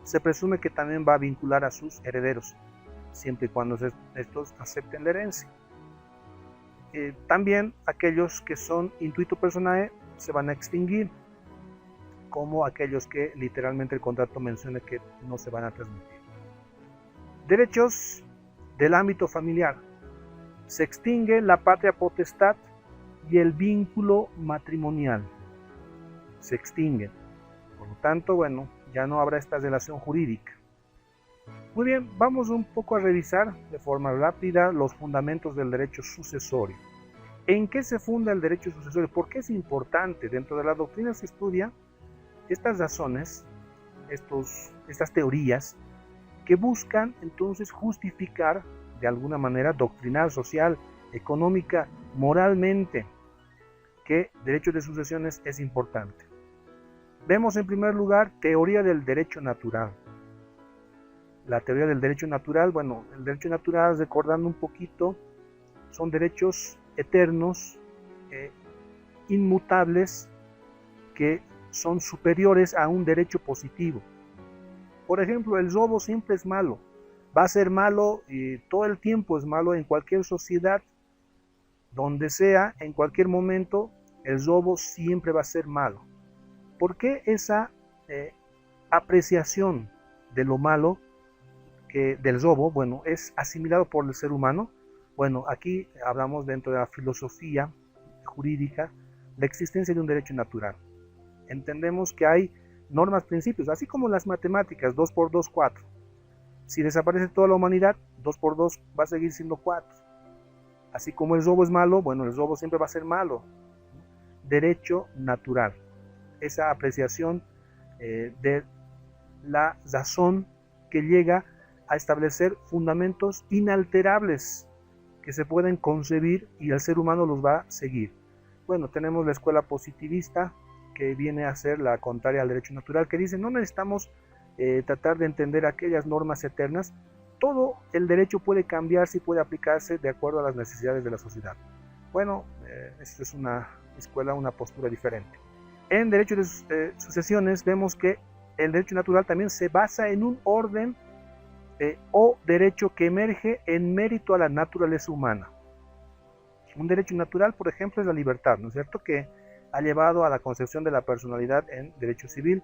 se presume que también va a vincular a sus herederos, siempre y cuando estos acepten la herencia. También aquellos que son intuito personae se van a extinguir, como aquellos que literalmente el contrato menciona que no se van a transmitir. Derechos del ámbito familiar. Se extingue la patria potestad y el vínculo matrimonial. Se extinguen. Por lo tanto, bueno, ya no habrá esta relación jurídica. Muy bien, vamos un poco a revisar de forma rápida los fundamentos del derecho sucesorio. ¿En qué se funda el derecho sucesorio? ¿Por qué es importante? Dentro de la doctrina se estudia estas razones, estas teorías que buscan entonces justificar de alguna manera doctrinal, social, económica, moralmente, que derecho de sucesiones es importante. Vemos en primer lugar teoría del derecho natural. La teoría del derecho natural, bueno, el derecho natural, recordando un poquito, son derechos eternos, inmutables, que son superiores a un derecho positivo. Por ejemplo, el robo siempre es malo, va a ser malo y todo el tiempo es malo en cualquier sociedad, donde sea, en cualquier momento, el robo siempre va a ser malo. ¿Por qué esa apreciación de lo malo del robo, bueno, es asimilado por el ser humano? Bueno, aquí hablamos dentro de la filosofía jurídica la existencia de un derecho natural. Entendemos que hay normas, principios, así como las matemáticas, 2 por 2, 4. Si desaparece toda la humanidad, 2 por 2 va a seguir siendo 4. Así como el robo es malo, bueno, el robo siempre va a ser malo. Derecho natural. Esa apreciación de la razón que llega a establecer fundamentos inalterables que se pueden concebir y el ser humano los va a seguir. Bueno, tenemos la escuela positivista, que viene a ser la contraria al derecho natural, que dice no necesitamos tratar de entender aquellas normas eternas, todo el derecho puede cambiarse y puede aplicarse de acuerdo a las necesidades de la sociedad. Bueno, esta es una escuela, una postura diferente. En derecho de sucesiones vemos que el derecho natural también se basa en un orden o derecho que emerge en mérito a la naturaleza humana. Un derecho natural, por ejemplo, es la libertad, ¿no es cierto?, que ha llevado a la concepción de la personalidad en derecho civil.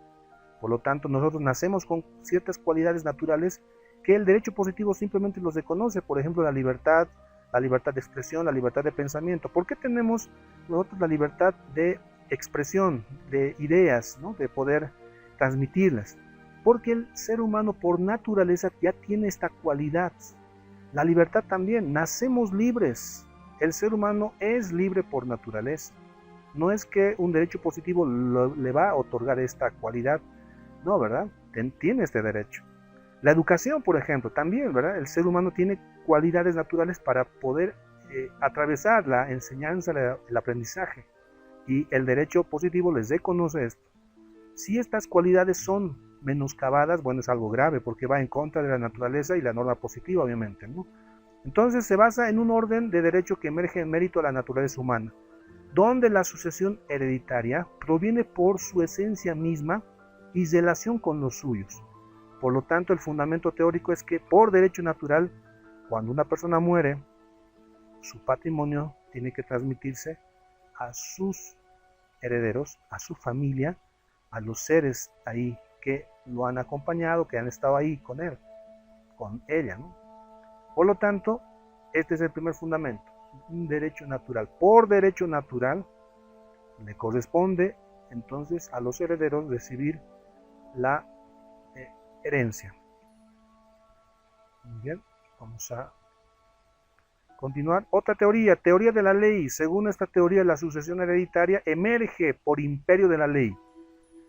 Por lo tanto, nosotros nacemos con ciertas cualidades naturales que el derecho positivo simplemente los reconoce. Por ejemplo, la libertad de expresión, la libertad de pensamiento. ¿Por qué tenemos nosotros la libertad de expresión, de ideas, ¿no?, de poder transmitirlas? Porque el ser humano por naturaleza ya tiene esta cualidad. La libertad también, nacemos libres. El ser humano es libre por naturaleza. No es que un derecho positivo le va a otorgar esta cualidad, no, ¿verdad? Tiene este derecho. La educación, por ejemplo, también, ¿verdad? El ser humano tiene cualidades naturales para poder atravesar la enseñanza, el aprendizaje. Y el derecho positivo les reconoce esto. Si estas cualidades son menoscabadas, bueno, es algo grave porque va en contra de la naturaleza y la norma positiva, obviamente, ¿no? Entonces se basa en un orden de derecho que emerge en mérito a la naturaleza humana, donde la sucesión hereditaria proviene por su esencia misma y relación con los suyos. Por lo tanto, el fundamento teórico es que por derecho natural, cuando una persona muere, su patrimonio tiene que transmitirse a sus herederos, a su familia, a los seres ahí que lo han acompañado, que han estado ahí con él, con ella, ¿no? Por lo tanto, este es el primer fundamento, un derecho natural. Por derecho natural le corresponde entonces a los herederos recibir la herencia. Muy bien, vamos a continuar. Otra teoría de la ley. Según esta teoría, la sucesión hereditaria emerge por imperio de la ley.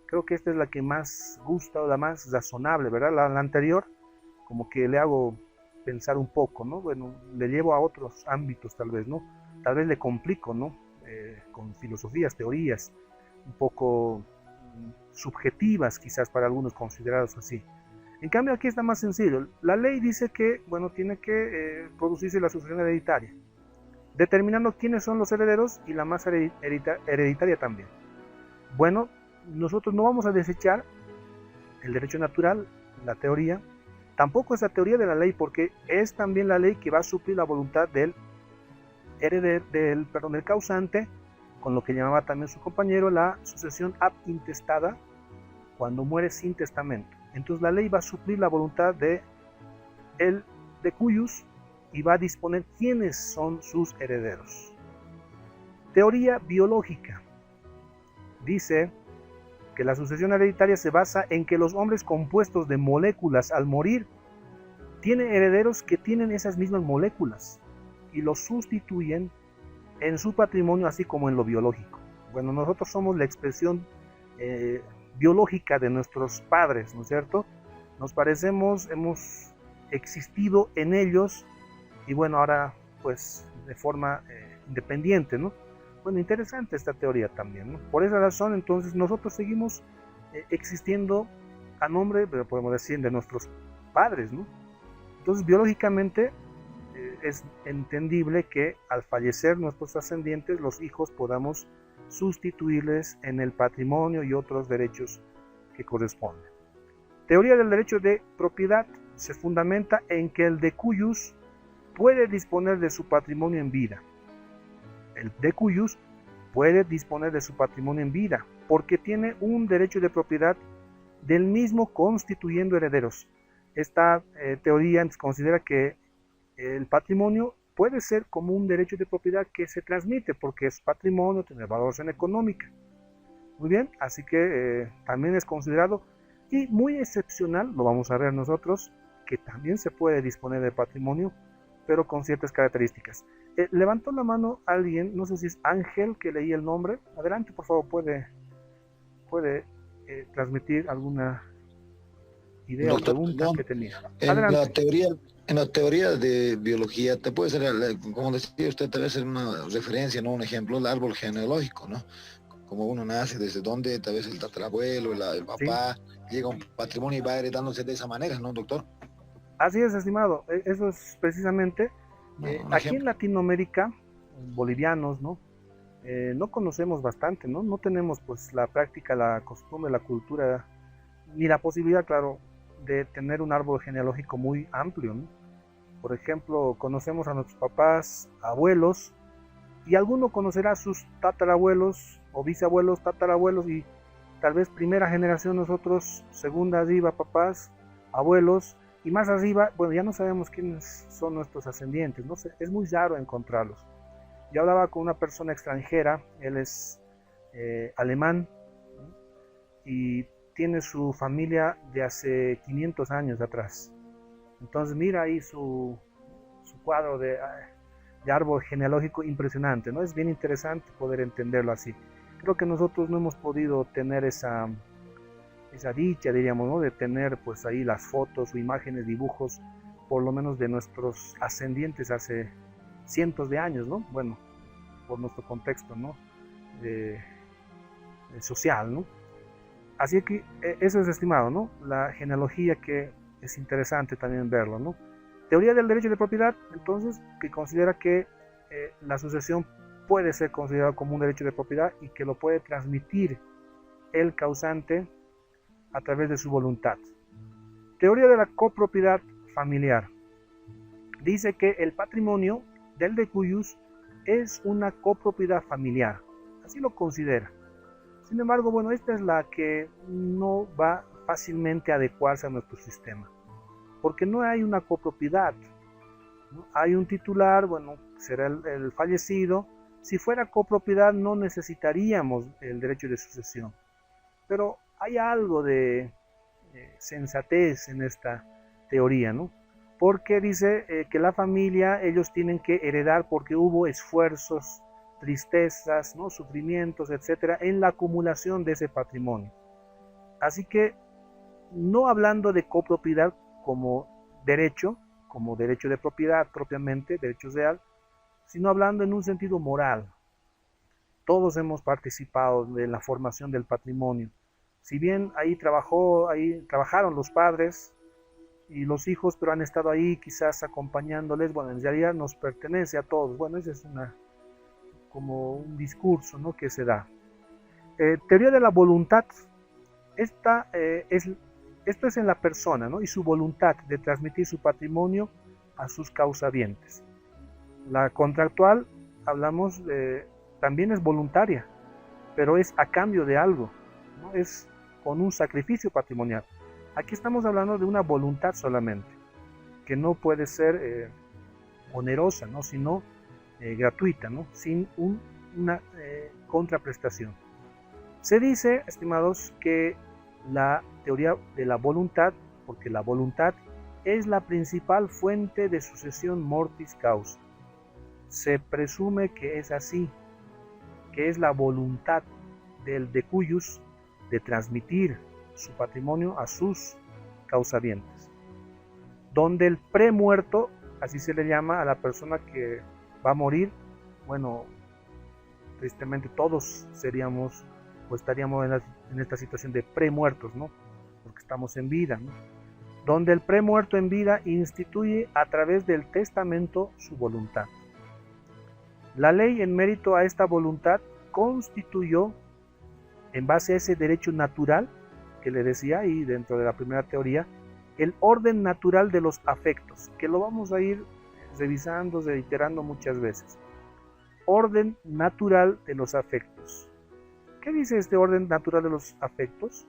Creo que esta es la que más gusta o la más razonable, ¿verdad? La anterior, como que le hago pensar un poco, ¿no? Bueno, le llevo a otros ámbitos tal vez, ¿no? Tal vez le complico, ¿no? Con filosofías, teorías, un poco subjetivas quizás para algunos considerados así. En cambio aquí está más sencillo. La ley dice que, bueno, tiene que producirse la sucesión hereditaria, determinando quiénes son los herederos y la masa hereditaria también. Bueno, nosotros no vamos a desechar el derecho natural, la teoría, tampoco es la teoría de la ley, porque es también la ley que va a suplir la voluntad del del causante, con lo que llamaba también su compañero la sucesión ab intestada, cuando muere sin testamento. Entonces la ley va a suplir la voluntad de el de cuyos y va a disponer quiénes son sus herederos. Teoría biológica. Dice que la sucesión hereditaria se basa en que los hombres compuestos de moléculas al morir tienen herederos que tienen esas mismas moléculas y los sustituyen en su patrimonio, así como en lo biológico. Bueno, nosotros somos la expresión biológica de nuestros padres, ¿no es cierto? Nos parecemos, hemos existido en ellos y bueno, ahora pues de forma independiente, ¿no? Bueno, interesante esta teoría también, ¿no? Por esa razón, entonces, nosotros seguimos existiendo a nombre, podemos decir, de nuestros padres, ¿no? Entonces, biológicamente, es entendible que al fallecer nuestros ascendientes, los hijos podamos sustituirles en el patrimonio y otros derechos que corresponden. Teoría del derecho de propiedad se fundamenta en que el decuyus puede disponer de su patrimonio en vida. El decuyus puede disponer de su patrimonio en vida porque tiene un derecho de propiedad del mismo constituyendo herederos. Esta teoría considera que el patrimonio puede ser como un derecho de propiedad que se transmite porque es patrimonio, tiene valoración económica. Muy bien, así que también es considerado y muy excepcional, lo vamos a ver nosotros, que también se puede disponer de patrimonio, pero con ciertas características. Levantó la mano alguien, no sé si es Ángel, que leí el nombre. Adelante, por favor, puede transmitir alguna idea Doctor, o pregunta no, que tenía. En la teoría de biología, te puede ser, como decía usted, tal vez es una referencia, no un ejemplo, el árbol genealógico, ¿no? Como uno nace, desde donde tal vez el tatarabuelo, el papá, sí, llega a un patrimonio y va heredándose de esa manera, ¿no, doctor? Así es, estimado. Eso es precisamente. Aquí en Latinoamérica, bolivianos, ¿no? No conocemos bastante, ¿no? No tenemos pues la práctica, la costumbre, la cultura, ni la posibilidad, claro, de tener un árbol genealógico muy amplio, ¿no? Por ejemplo, conocemos a nuestros papás, abuelos, y alguno conocerá a sus tatarabuelos o bisabuelos, tatarabuelos, y tal vez primera generación nosotros, segunda arriba, papás, abuelos, y más arriba, bueno, ya no sabemos quiénes son nuestros ascendientes, no sé, es muy raro encontrarlos. Yo hablaba con una persona extranjera, él es alemán, ¿no? Y tiene su familia de hace 500 años atrás. Entonces mira ahí su cuadro de árbol genealógico impresionante, ¿no? Es bien interesante poder entenderlo así. Creo que nosotros no hemos podido tener esa dicha, diríamos, ¿no? De tener pues ahí las fotos o imágenes, dibujos, por lo menos de nuestros ascendientes hace cientos de años, ¿no? Bueno, por nuestro contexto, ¿no? Social, ¿no? Así que eso es estimado, ¿no? La genealogía, que es interesante también verlo, ¿no? Teoría del derecho de propiedad, entonces, que considera que la sucesión puede ser considerada como un derecho de propiedad y que lo puede transmitir el causante a través de su voluntad. Teoría de la copropiedad familiar. Dice que el patrimonio del decuyus es una copropiedad familiar. Así lo considera. Sin embargo, bueno, esta es la que no va fácilmente a adecuarse a nuestro sistema. Porque no hay una copropiedad, ¿no? Hay un titular, bueno, será el fallecido. Si fuera copropiedad no necesitaríamos el derecho de sucesión. Pero hay algo de sensatez en esta teoría, ¿no? Porque dice que la familia, ellos tienen que heredar porque hubo esfuerzos, tristezas, ¿no? Sufrimientos, etcétera, en la acumulación de ese patrimonio. Así que, no hablando de copropiedad como derecho de propiedad propiamente, derecho real, sino hablando en un sentido moral. Todos hemos participado de la formación del patrimonio. Si bien ahí trabajaron los padres, y los hijos, pero han estado ahí quizás acompañándoles. Bueno, en realidad nos pertenece a todos. Bueno, ese es como un discurso, ¿no?, que se da. Teoría de la voluntad. Esto es en la persona, ¿no?, y su voluntad de transmitir su patrimonio a sus causavientes. La contractual, hablamos, también es voluntaria, pero es a cambio de algo, ¿no? Es con un sacrificio patrimonial. Aquí estamos hablando de una voluntad solamente, que no puede ser onerosa, ¿no?, sino gratuita, ¿no?, sin una contraprestación. Se dice, estimados, que la teoría de la voluntad, porque la voluntad es la principal fuente de sucesión mortis causa. Se presume que es así, que es la voluntad del decuyus de transmitir su patrimonio a sus causavientes. Donde el premuerto, así se le llama a la persona que va a morir, bueno, tristemente todos seríamos o estaríamos en esta situación de premuertos, ¿no?, porque estamos en vida, ¿no?, donde el premuerto en vida instituye a través del testamento su voluntad. La ley, en mérito a esta voluntad, constituyó, en base a ese derecho natural que le decía ahí dentro de la primera teoría, el orden natural de los afectos, que lo vamos a ir revisando, reiterando muchas veces. Orden natural de los afectos. ¿Qué dice este orden natural de los afectos?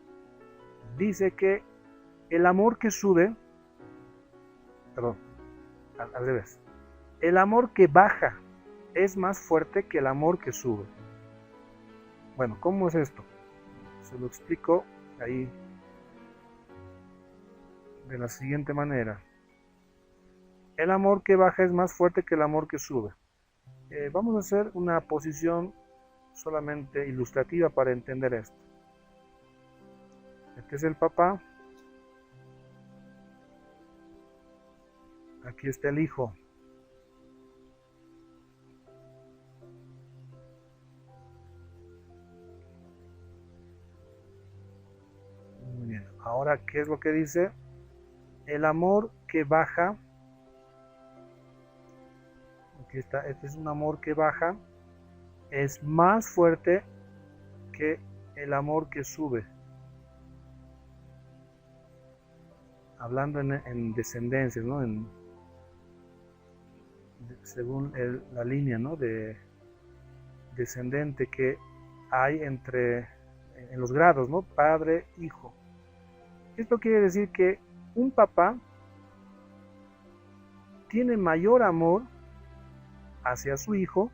Dice que el amor que sube, perdón, al revés, el amor que baja es más fuerte que el amor que sube. Bueno, ¿cómo es esto? Se lo explico ahí de la siguiente manera. El amor que baja es más fuerte que el amor que sube. Vamos a hacer una posición solamente ilustrativa para entender esto. Este es el papá. Aquí está el hijo. Muy bien. Ahora, ¿qué es lo que dice? El amor que baja. Aquí está. Este es un amor que baja. Es más fuerte que el amor que sube. Hablando en descendencias, ¿no? Según la línea, ¿no?, de descendente que hay en los grados, ¿no?, padre, hijo. Esto quiere decir que un papá tiene mayor amor hacia su hijo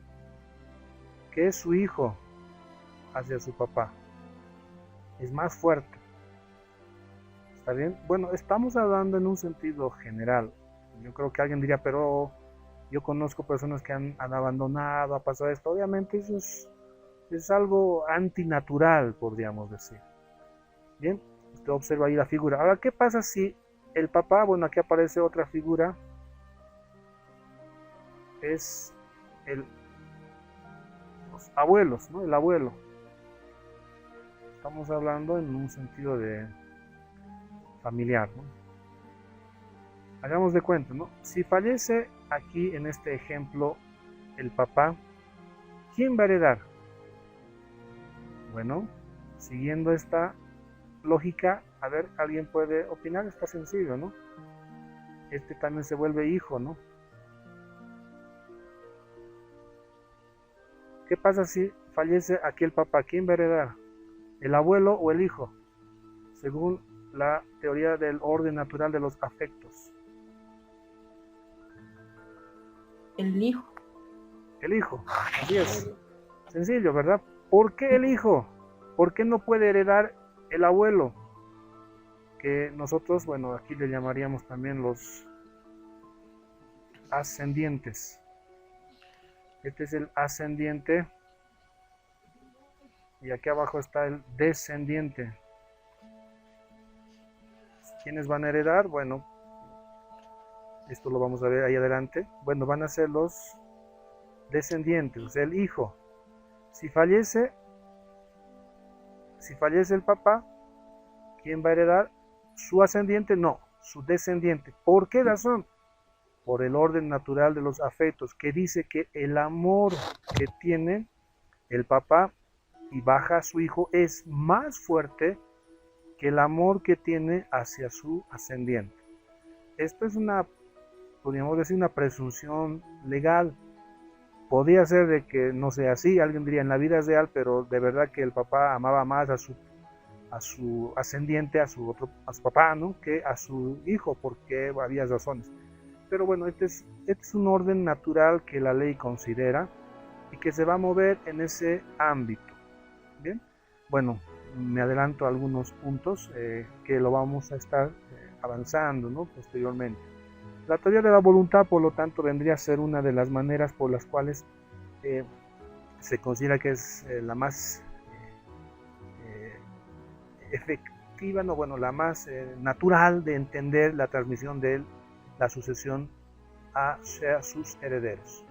que su hijo hacia su papá. Es más fuerte. ¿Está bien? Bueno, estamos hablando en un sentido general. Yo creo que alguien diría, pero yo conozco personas que han abandonado, ha pasado esto. Obviamente eso es algo antinatural, podríamos decir. Bien, usted observa ahí la figura. Ahora, ¿qué pasa si el papá, bueno, aquí aparece otra figura, es los abuelos, ¿no?, el abuelo. Estamos hablando en un sentido de familiar, ¿no? Hagamos de cuenta, ¿no? Si fallece aquí en este ejemplo el papá, ¿quién va a heredar? Bueno, siguiendo esta lógica, a ver, ¿alguien puede opinar? Está sencillo, ¿no? Este también se vuelve hijo, ¿no? ¿Qué pasa si fallece aquí el papá? ¿Quién va a heredar? ¿El abuelo o el hijo? Según la teoría del orden natural de los afectos. El hijo. El hijo, así es. Sencillo, ¿verdad? ¿Por qué el hijo? ¿Por qué no puede heredar el abuelo? Que nosotros, bueno, aquí le llamaríamos también los ascendientes. Este es el ascendiente. Y aquí abajo está el descendiente. ¿Quiénes van a heredar? Bueno, esto lo vamos a ver ahí adelante. Bueno, van a ser los descendientes, o sea, el hijo. Si fallece el papá, ¿quién va a heredar? Su ascendiente no, su descendiente. ¿Por qué razón? Por el orden natural de los afectos, que dice que el amor que tiene el papá y baja a su hijo es más fuerte que el amor que tiene hacia su ascendiente. Esto es una, podríamos decir, una presunción legal. Podría ser de que no sea así, alguien diría en la vida es real, pero de verdad que el papá amaba más a su ascendiente, a su papá, ¿no? Que a su hijo, porque había razones. Pero bueno, este es un orden natural que la ley considera y que se va a mover en ese ámbito. Bien, bueno, me adelanto a algunos puntos que lo vamos a estar avanzando, ¿no? Posteriormente. La teoría de la voluntad, por lo tanto, vendría a ser una de las maneras por las cuales se considera que es la más efectiva, no, bueno, la más natural de entender la transmisión de la sucesión hacia sus herederos.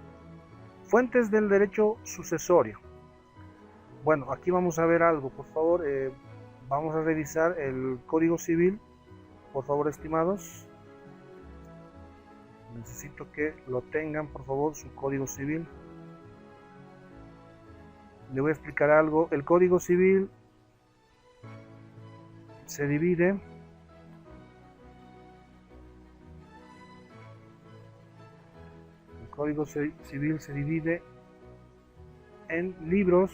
Fuentes del derecho sucesorio. Bueno, aquí vamos a ver algo, por favor, vamos a revisar el Código Civil, por favor, estimados. Necesito que lo tengan, por favor, su Código Civil. Le voy a explicar algo. El Código Civil se divide en libros,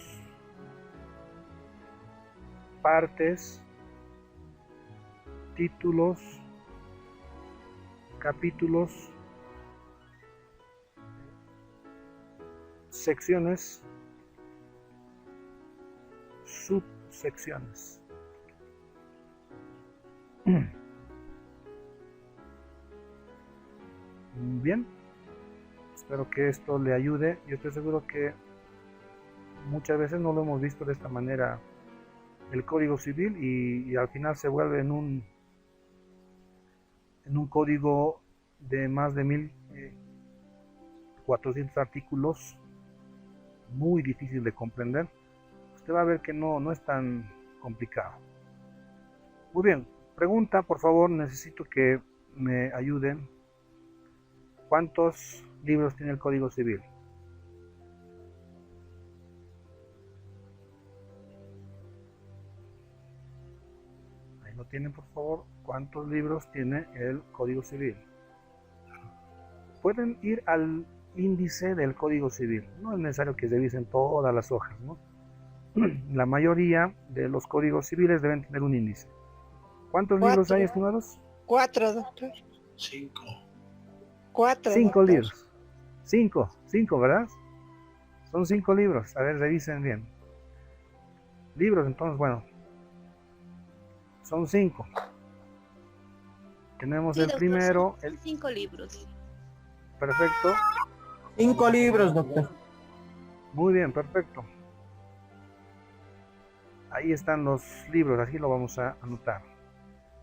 partes, títulos, capítulos, secciones, subsecciones. Bien, espero que esto le ayude. Yo estoy seguro que muchas veces no lo hemos visto de esta manera el Código Civil y al final se vuelve en un código de más de 1400 artículos, muy difícil de comprender. Usted va a ver que no es tan complicado. Muy bien, pregunta, por favor, necesito que me ayuden. ¿Cuántos libros tiene el Código Civil? Ahí lo tienen, por favor. ¿Cuántos libros tiene el Código Civil? Pueden ir al índice del Código Civil. No es necesario que revisen todas las hojas, ¿no? La mayoría de los códigos civiles deben tener un índice. ¿Cuántos libros hay, estimados? 4, doctor. 5. 4. 5 doctor. libros. 5, ¿verdad? Son 5 libros. A ver, revisen bien. Libros, entonces, bueno. Son 5. Tenemos Sí, el doctor, primero. son 5 libros. Perfecto. 5 libros, doctor. Muy bien, perfecto. Ahí están los libros, aquí lo vamos a anotar.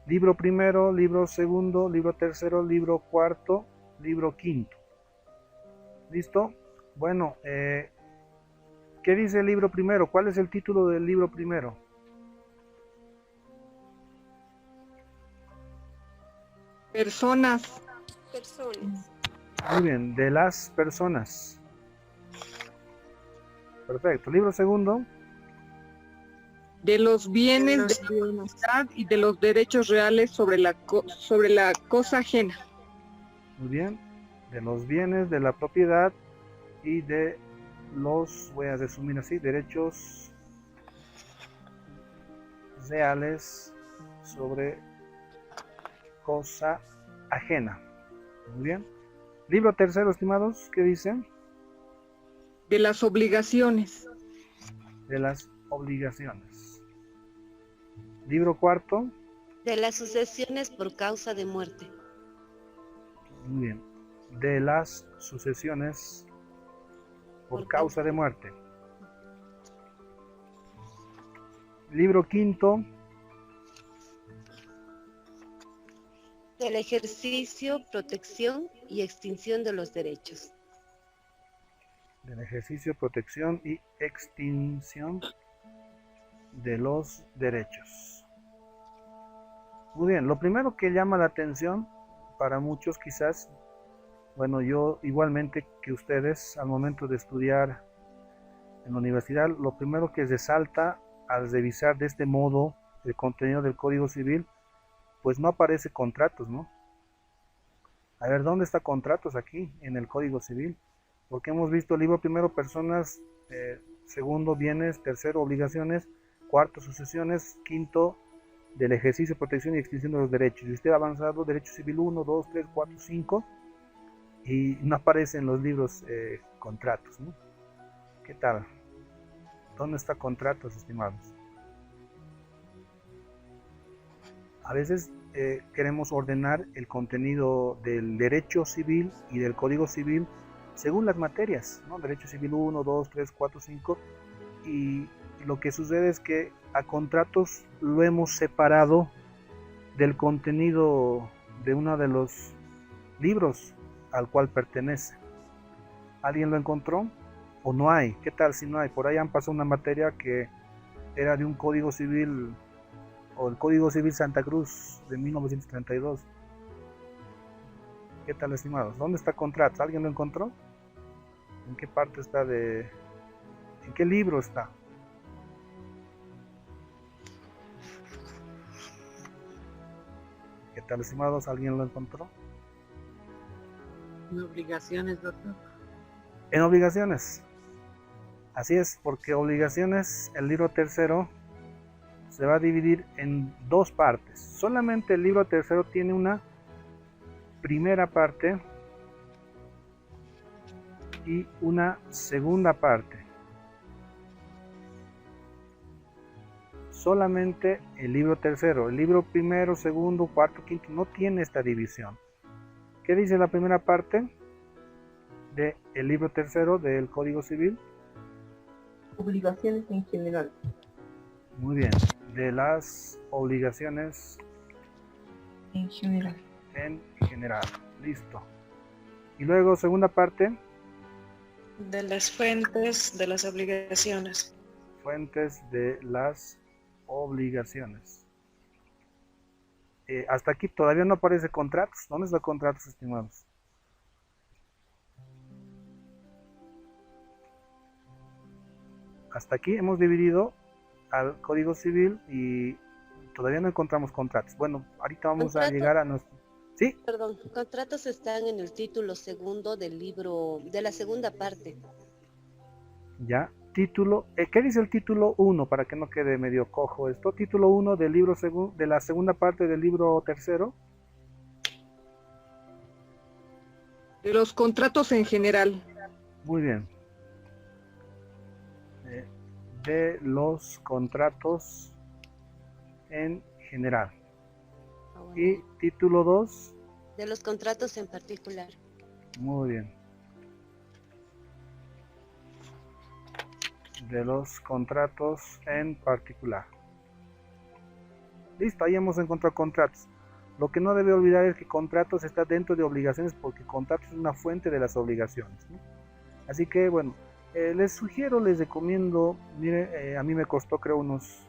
Libro primero, libro segundo, libro tercero, libro cuarto, libro quinto. ¿Listo? Bueno, ¿qué dice el libro primero? ¿Cuál es el título del libro primero? Personas. Muy bien, de las personas. Perfecto. Libro segundo. De los bienes de la humanidad y de los derechos reales sobre la cosa ajena. Muy bien. De los bienes, de la propiedad y de los, voy a resumir así, derechos reales sobre cosa ajena. Muy bien. Libro tercero, estimados, ¿qué dicen? De las obligaciones. De las obligaciones. Libro cuarto. De las sucesiones por causa de muerte. Muy bien. De las sucesiones por causa de muerte. Libro quinto. Del ejercicio, protección y extinción de los derechos. Del ejercicio, protección y extinción de los derechos. Muy bien, lo primero que llama la atención para muchos quizás, bueno, yo igualmente que ustedes al momento de estudiar en la universidad, lo primero que resalta al revisar de este modo el contenido del Código Civil, pues no aparece contratos, ¿no? A ver, ¿dónde está contratos aquí en el Código Civil? Porque hemos visto el libro primero, personas, segundo, bienes, tercero, obligaciones, cuarto, sucesiones, quinto, del ejercicio, protección y extinción de los derechos. Y usted ha avanzado, derecho civil 1, 2, 3, 4, 5, y no aparecen en los libros contratos, ¿no? ¿Qué tal? ¿Dónde está contratos, estimados? A veces queremos ordenar el contenido del derecho civil y del Código Civil según las materias, ¿no? Derecho civil 1, 2, 3, 4, 5, y lo que sucede es que a contratos lo hemos separado del contenido de uno de los libros al cual pertenece. ¿Alguien lo encontró? ¿O no hay? ¿Qué tal si no hay? Por ahí han pasado una materia que era de un Código Civil, o el Código Civil Santa Cruz de 1932. ¿Qué tal, estimados? ¿Dónde está contratos? ¿Alguien lo encontró? ¿En qué parte está de...? ¿En qué libro está? ¿Qué tal, estimados? ¿Alguien lo encontró? En obligaciones, doctor. En obligaciones. Así es, porque obligaciones, el libro tercero, se va a dividir en dos partes. Solamente el libro tercero tiene una primera parte y una segunda parte. Solamente el libro tercero. El libro primero, segundo, cuarto, quinto no tiene esta división. ¿Qué dice la primera parte del libro tercero del Código Civil? Obligaciones en general. Muy bien. De las obligaciones En general. en general. Listo. Y luego, segunda parte. De las fuentes de las obligaciones. Fuentes de las obligaciones. Hasta aquí todavía no aparece contratos. ¿Dónde están contratos, estimados? Hasta aquí hemos dividido al Código Civil y todavía no encontramos contratos. Bueno, ahorita vamos a llegar a nuestro... ¿Sí? Perdón, contratos están en el título segundo del libro, de la segunda parte. Ya, título... ¿qué dice el título 1? Para que no quede medio cojo esto. Título 1 del libro de la segunda parte del libro tercero. De los contratos en general. Muy bien. De los contratos en general. Y título 2. De los contratos en particular. Muy bien. De los contratos en particular. Listo, ahí hemos encontrado contratos. Lo que no debe olvidar es que contratos está dentro de obligaciones porque contratos es una fuente de las obligaciones, ¿no? Así que bueno, les sugiero, les recomiendo, mire, a mí me costó creo unos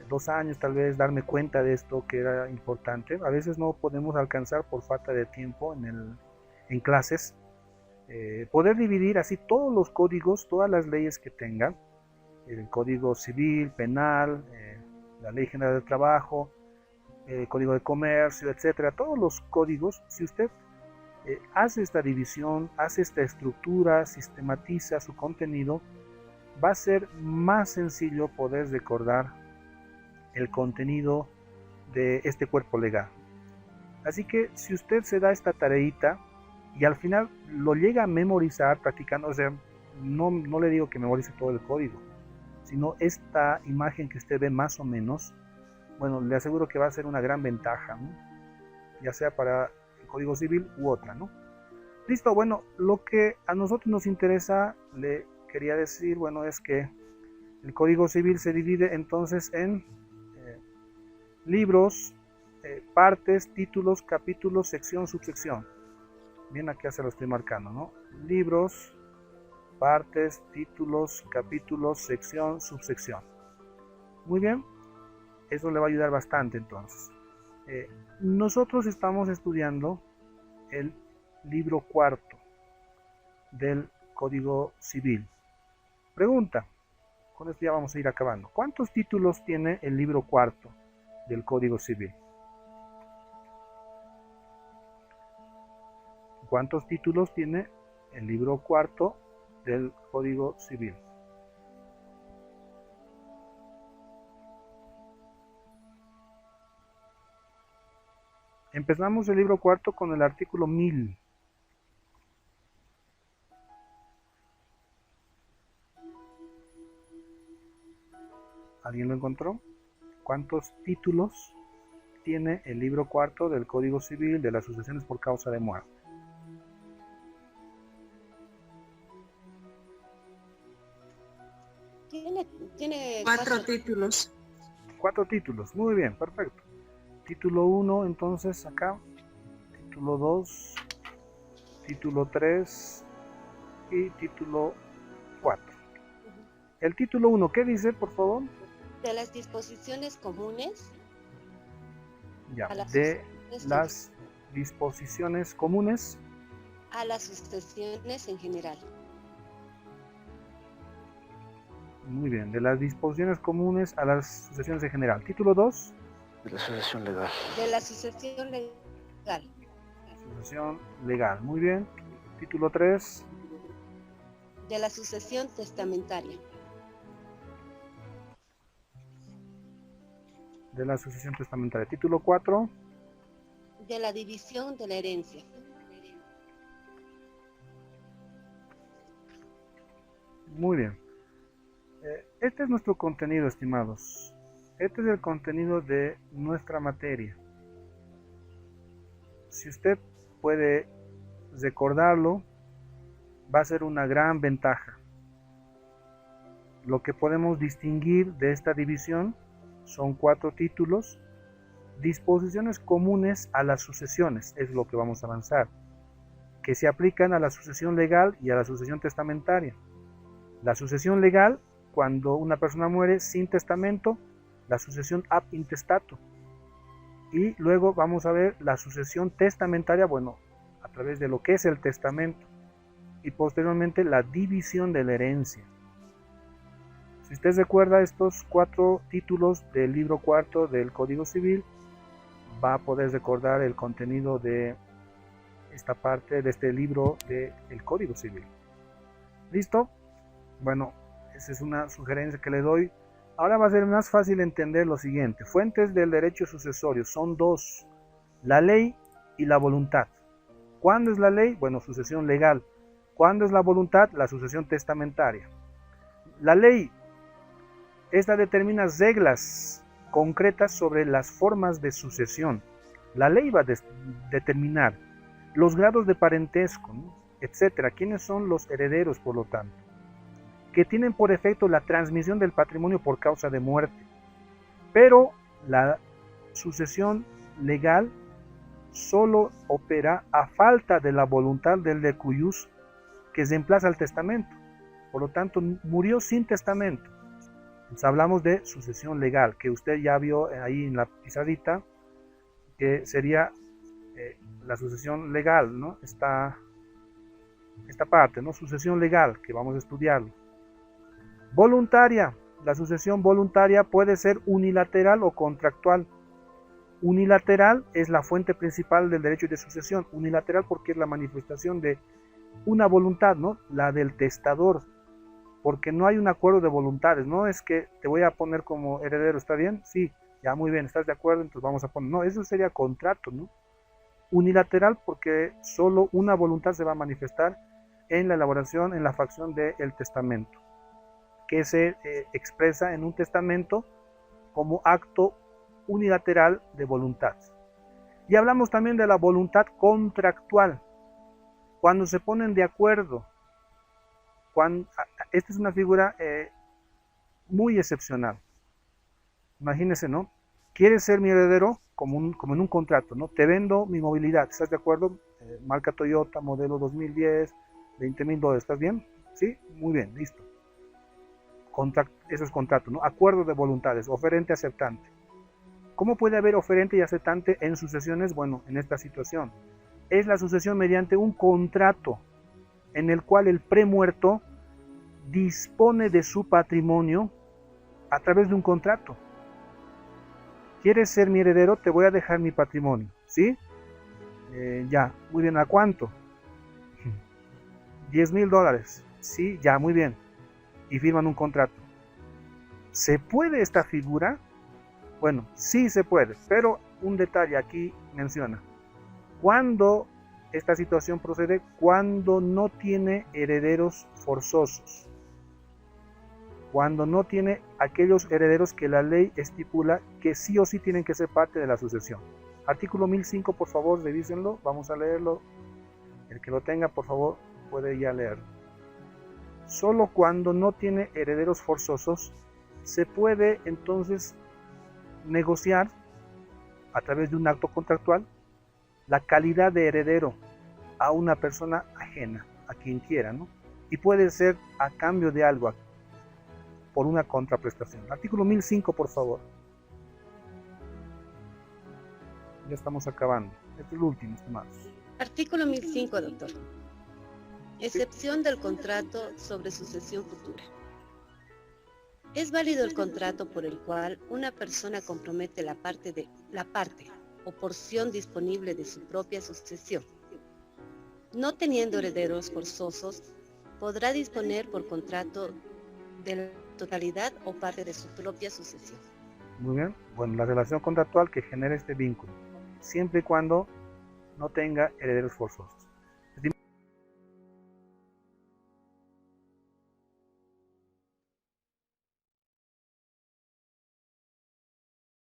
2 años tal vez darme cuenta de esto que era importante. A veces no podemos alcanzar por falta de tiempo en clases. Poder dividir así todos los códigos, todas las leyes que tengan, el Código Civil, Penal, la Ley General del Trabajo, el Código de Comercio, etcétera, todos los códigos, si usted hace esta división, hace esta estructura, sistematiza su contenido, va a ser más sencillo poder recordar el contenido de este cuerpo legal. Así que si usted se da esta tareita y al final lo llega a memorizar practicando, o sea, no le digo que memorice todo el código, sino esta imagen que usted ve más o menos, bueno, le aseguro que va a ser una gran ventaja, ¿no? Ya sea para el Código Civil u otra, ¿no? Listo, bueno, lo que a nosotros nos interesa, le quería decir, bueno, es que el Código Civil se divide entonces en libros, partes, títulos, capítulos, sección, subsección. Bien, aquí ya se lo estoy marcando, ¿no? Libros, partes, títulos, capítulos, sección, subsección. Muy bien, eso le va a ayudar bastante entonces. Nosotros estamos estudiando el libro cuarto del Código Civil. Pregunta, con esto ya vamos a ir acabando. ¿Cuántos títulos tiene el libro cuarto del Código Civil? ¿Cuántos títulos tiene el libro cuarto del Código Civil? Empezamos el libro cuarto con el artículo 1000. ¿Alguien lo encontró? ¿Cuántos títulos tiene el libro cuarto del Código Civil de las sucesiones por causa de muerte? Tiene Cuatro títulos. 4 títulos, muy bien, perfecto. Título 1, entonces acá. Título 2, título 3 y título 4. El título 1, ¿qué dice, por favor? de las disposiciones comunes Ya, a las de sucesiones las disposiciones comunes a las sucesiones en general. Muy bien, de las disposiciones comunes a las sucesiones en general. Título 2, De la sucesión legal. De la sucesión legal. sucesión legal. Muy bien. Título 3, De la sucesión testamentaria. de la sucesión testamentaria. Título 4, De la división de la herencia. muy bien. Este es nuestro contenido, estimados. Este es el contenido de nuestra materia. Si usted puede recordarlo, va a ser una gran ventaja. Lo que podemos distinguir de esta división son 4 títulos. Disposiciones comunes a las sucesiones, es lo que vamos a avanzar, que se aplican a la sucesión legal y a la sucesión testamentaria. La sucesión legal, cuando una persona muere sin testamento, la sucesión ab intestato. Y luego vamos a ver la sucesión testamentaria, bueno, a través de lo que es el testamento. Y posteriormente la división de la herencia. Si usted recuerda estos 4 títulos del libro cuarto del Código Civil, va a poder recordar el contenido de esta parte de este libro del Código Civil. ¿Listo? Bueno, esa es una sugerencia que le doy. Ahora va a ser más fácil entender lo siguiente. Fuentes del derecho sucesorio son 2, la ley y la voluntad. ¿Cuándo es la ley? Bueno, sucesión legal. ¿Cuándo es la voluntad? La sucesión testamentaria. La ley, esta determina reglas concretas sobre las formas de sucesión. La ley va a determinar los grados de parentesco, ¿no?, etcétera. ¿Quiénes son los herederos, por lo tanto? Que tienen por efecto la transmisión del patrimonio por causa de muerte. Pero la sucesión legal solo opera a falta de la voluntad del decuyus que reemplaza el testamento. Por lo tanto, murió sin testamento. Entonces, hablamos de sucesión legal, que usted ya vio ahí en la pizarrita, que sería la sucesión legal, ¿no? Esta parte, ¿no? Sucesión legal, que vamos a estudiarlo. Voluntaria. La sucesión voluntaria puede ser unilateral o contractual. Unilateral es la fuente principal del derecho de sucesión. Unilateral porque es la manifestación de una voluntad, ¿no? La del testador. Porque no hay un acuerdo de voluntades. No es que te voy a poner como heredero, ¿está bien? Sí, ya muy bien, ¿estás de acuerdo? Entonces vamos a poner. No, eso sería contrato, ¿no? Unilateral porque solo una voluntad se va a manifestar en la elaboración, en la facción del testamento, que se expresa en un testamento como acto unilateral de voluntad. Y hablamos también de la voluntad contractual, cuando se ponen de acuerdo. Esta es una figura muy excepcional. Imagínense, ¿no? ¿Quieres ser mi heredero? Como en un contrato, ¿no? Te vendo mi movilidad, ¿estás de acuerdo? Marca Toyota, modelo 2010, $20,000, ¿estás bien? ¿Sí? Muy bien, listo. Eso es contrato, ¿no? Acuerdo de voluntades, oferente aceptante. ¿Cómo puede haber oferente y aceptante en sucesiones? Bueno, en esta situación. Es la sucesión mediante un contrato en el cual el premuerto dispone de su patrimonio a través de un contrato. ¿Quieres ser mi heredero? Te voy a dejar mi patrimonio, ¿sí? Ya, muy bien, ¿a cuánto? $10,000, sí, ya, muy bien. Y firman un contrato. ¿Se puede esta figura? Bueno, sí se puede, pero un detalle aquí menciona. Cuando esta situación procede, cuando no tiene herederos forzosos. Cuando no tiene aquellos herederos que la ley estipula que sí o sí tienen que ser parte de la sucesión. Artículo 1005, por favor, revísenlo. Vamos a leerlo. El que lo tenga, por favor, puede ya leerlo. Solo cuando no tiene herederos forzosos se puede entonces negociar a través de un acto contractual la calidad de heredero a una persona ajena, a quien quiera, ¿no? Y puede ser a cambio de algo, por una contraprestación. Artículo 1005, por favor. Ya estamos acabando. Este es el último, estimados. Artículo 1005, doctor. Excepción del contrato sobre sucesión futura. Es válido el contrato por el cual una persona compromete la parte o porción disponible de su propia sucesión. No teniendo herederos forzosos, podrá disponer por contrato de la totalidad o parte de su propia sucesión. Muy bien. Bueno, la relación contractual que genera este vínculo, siempre y cuando no tenga herederos forzosos.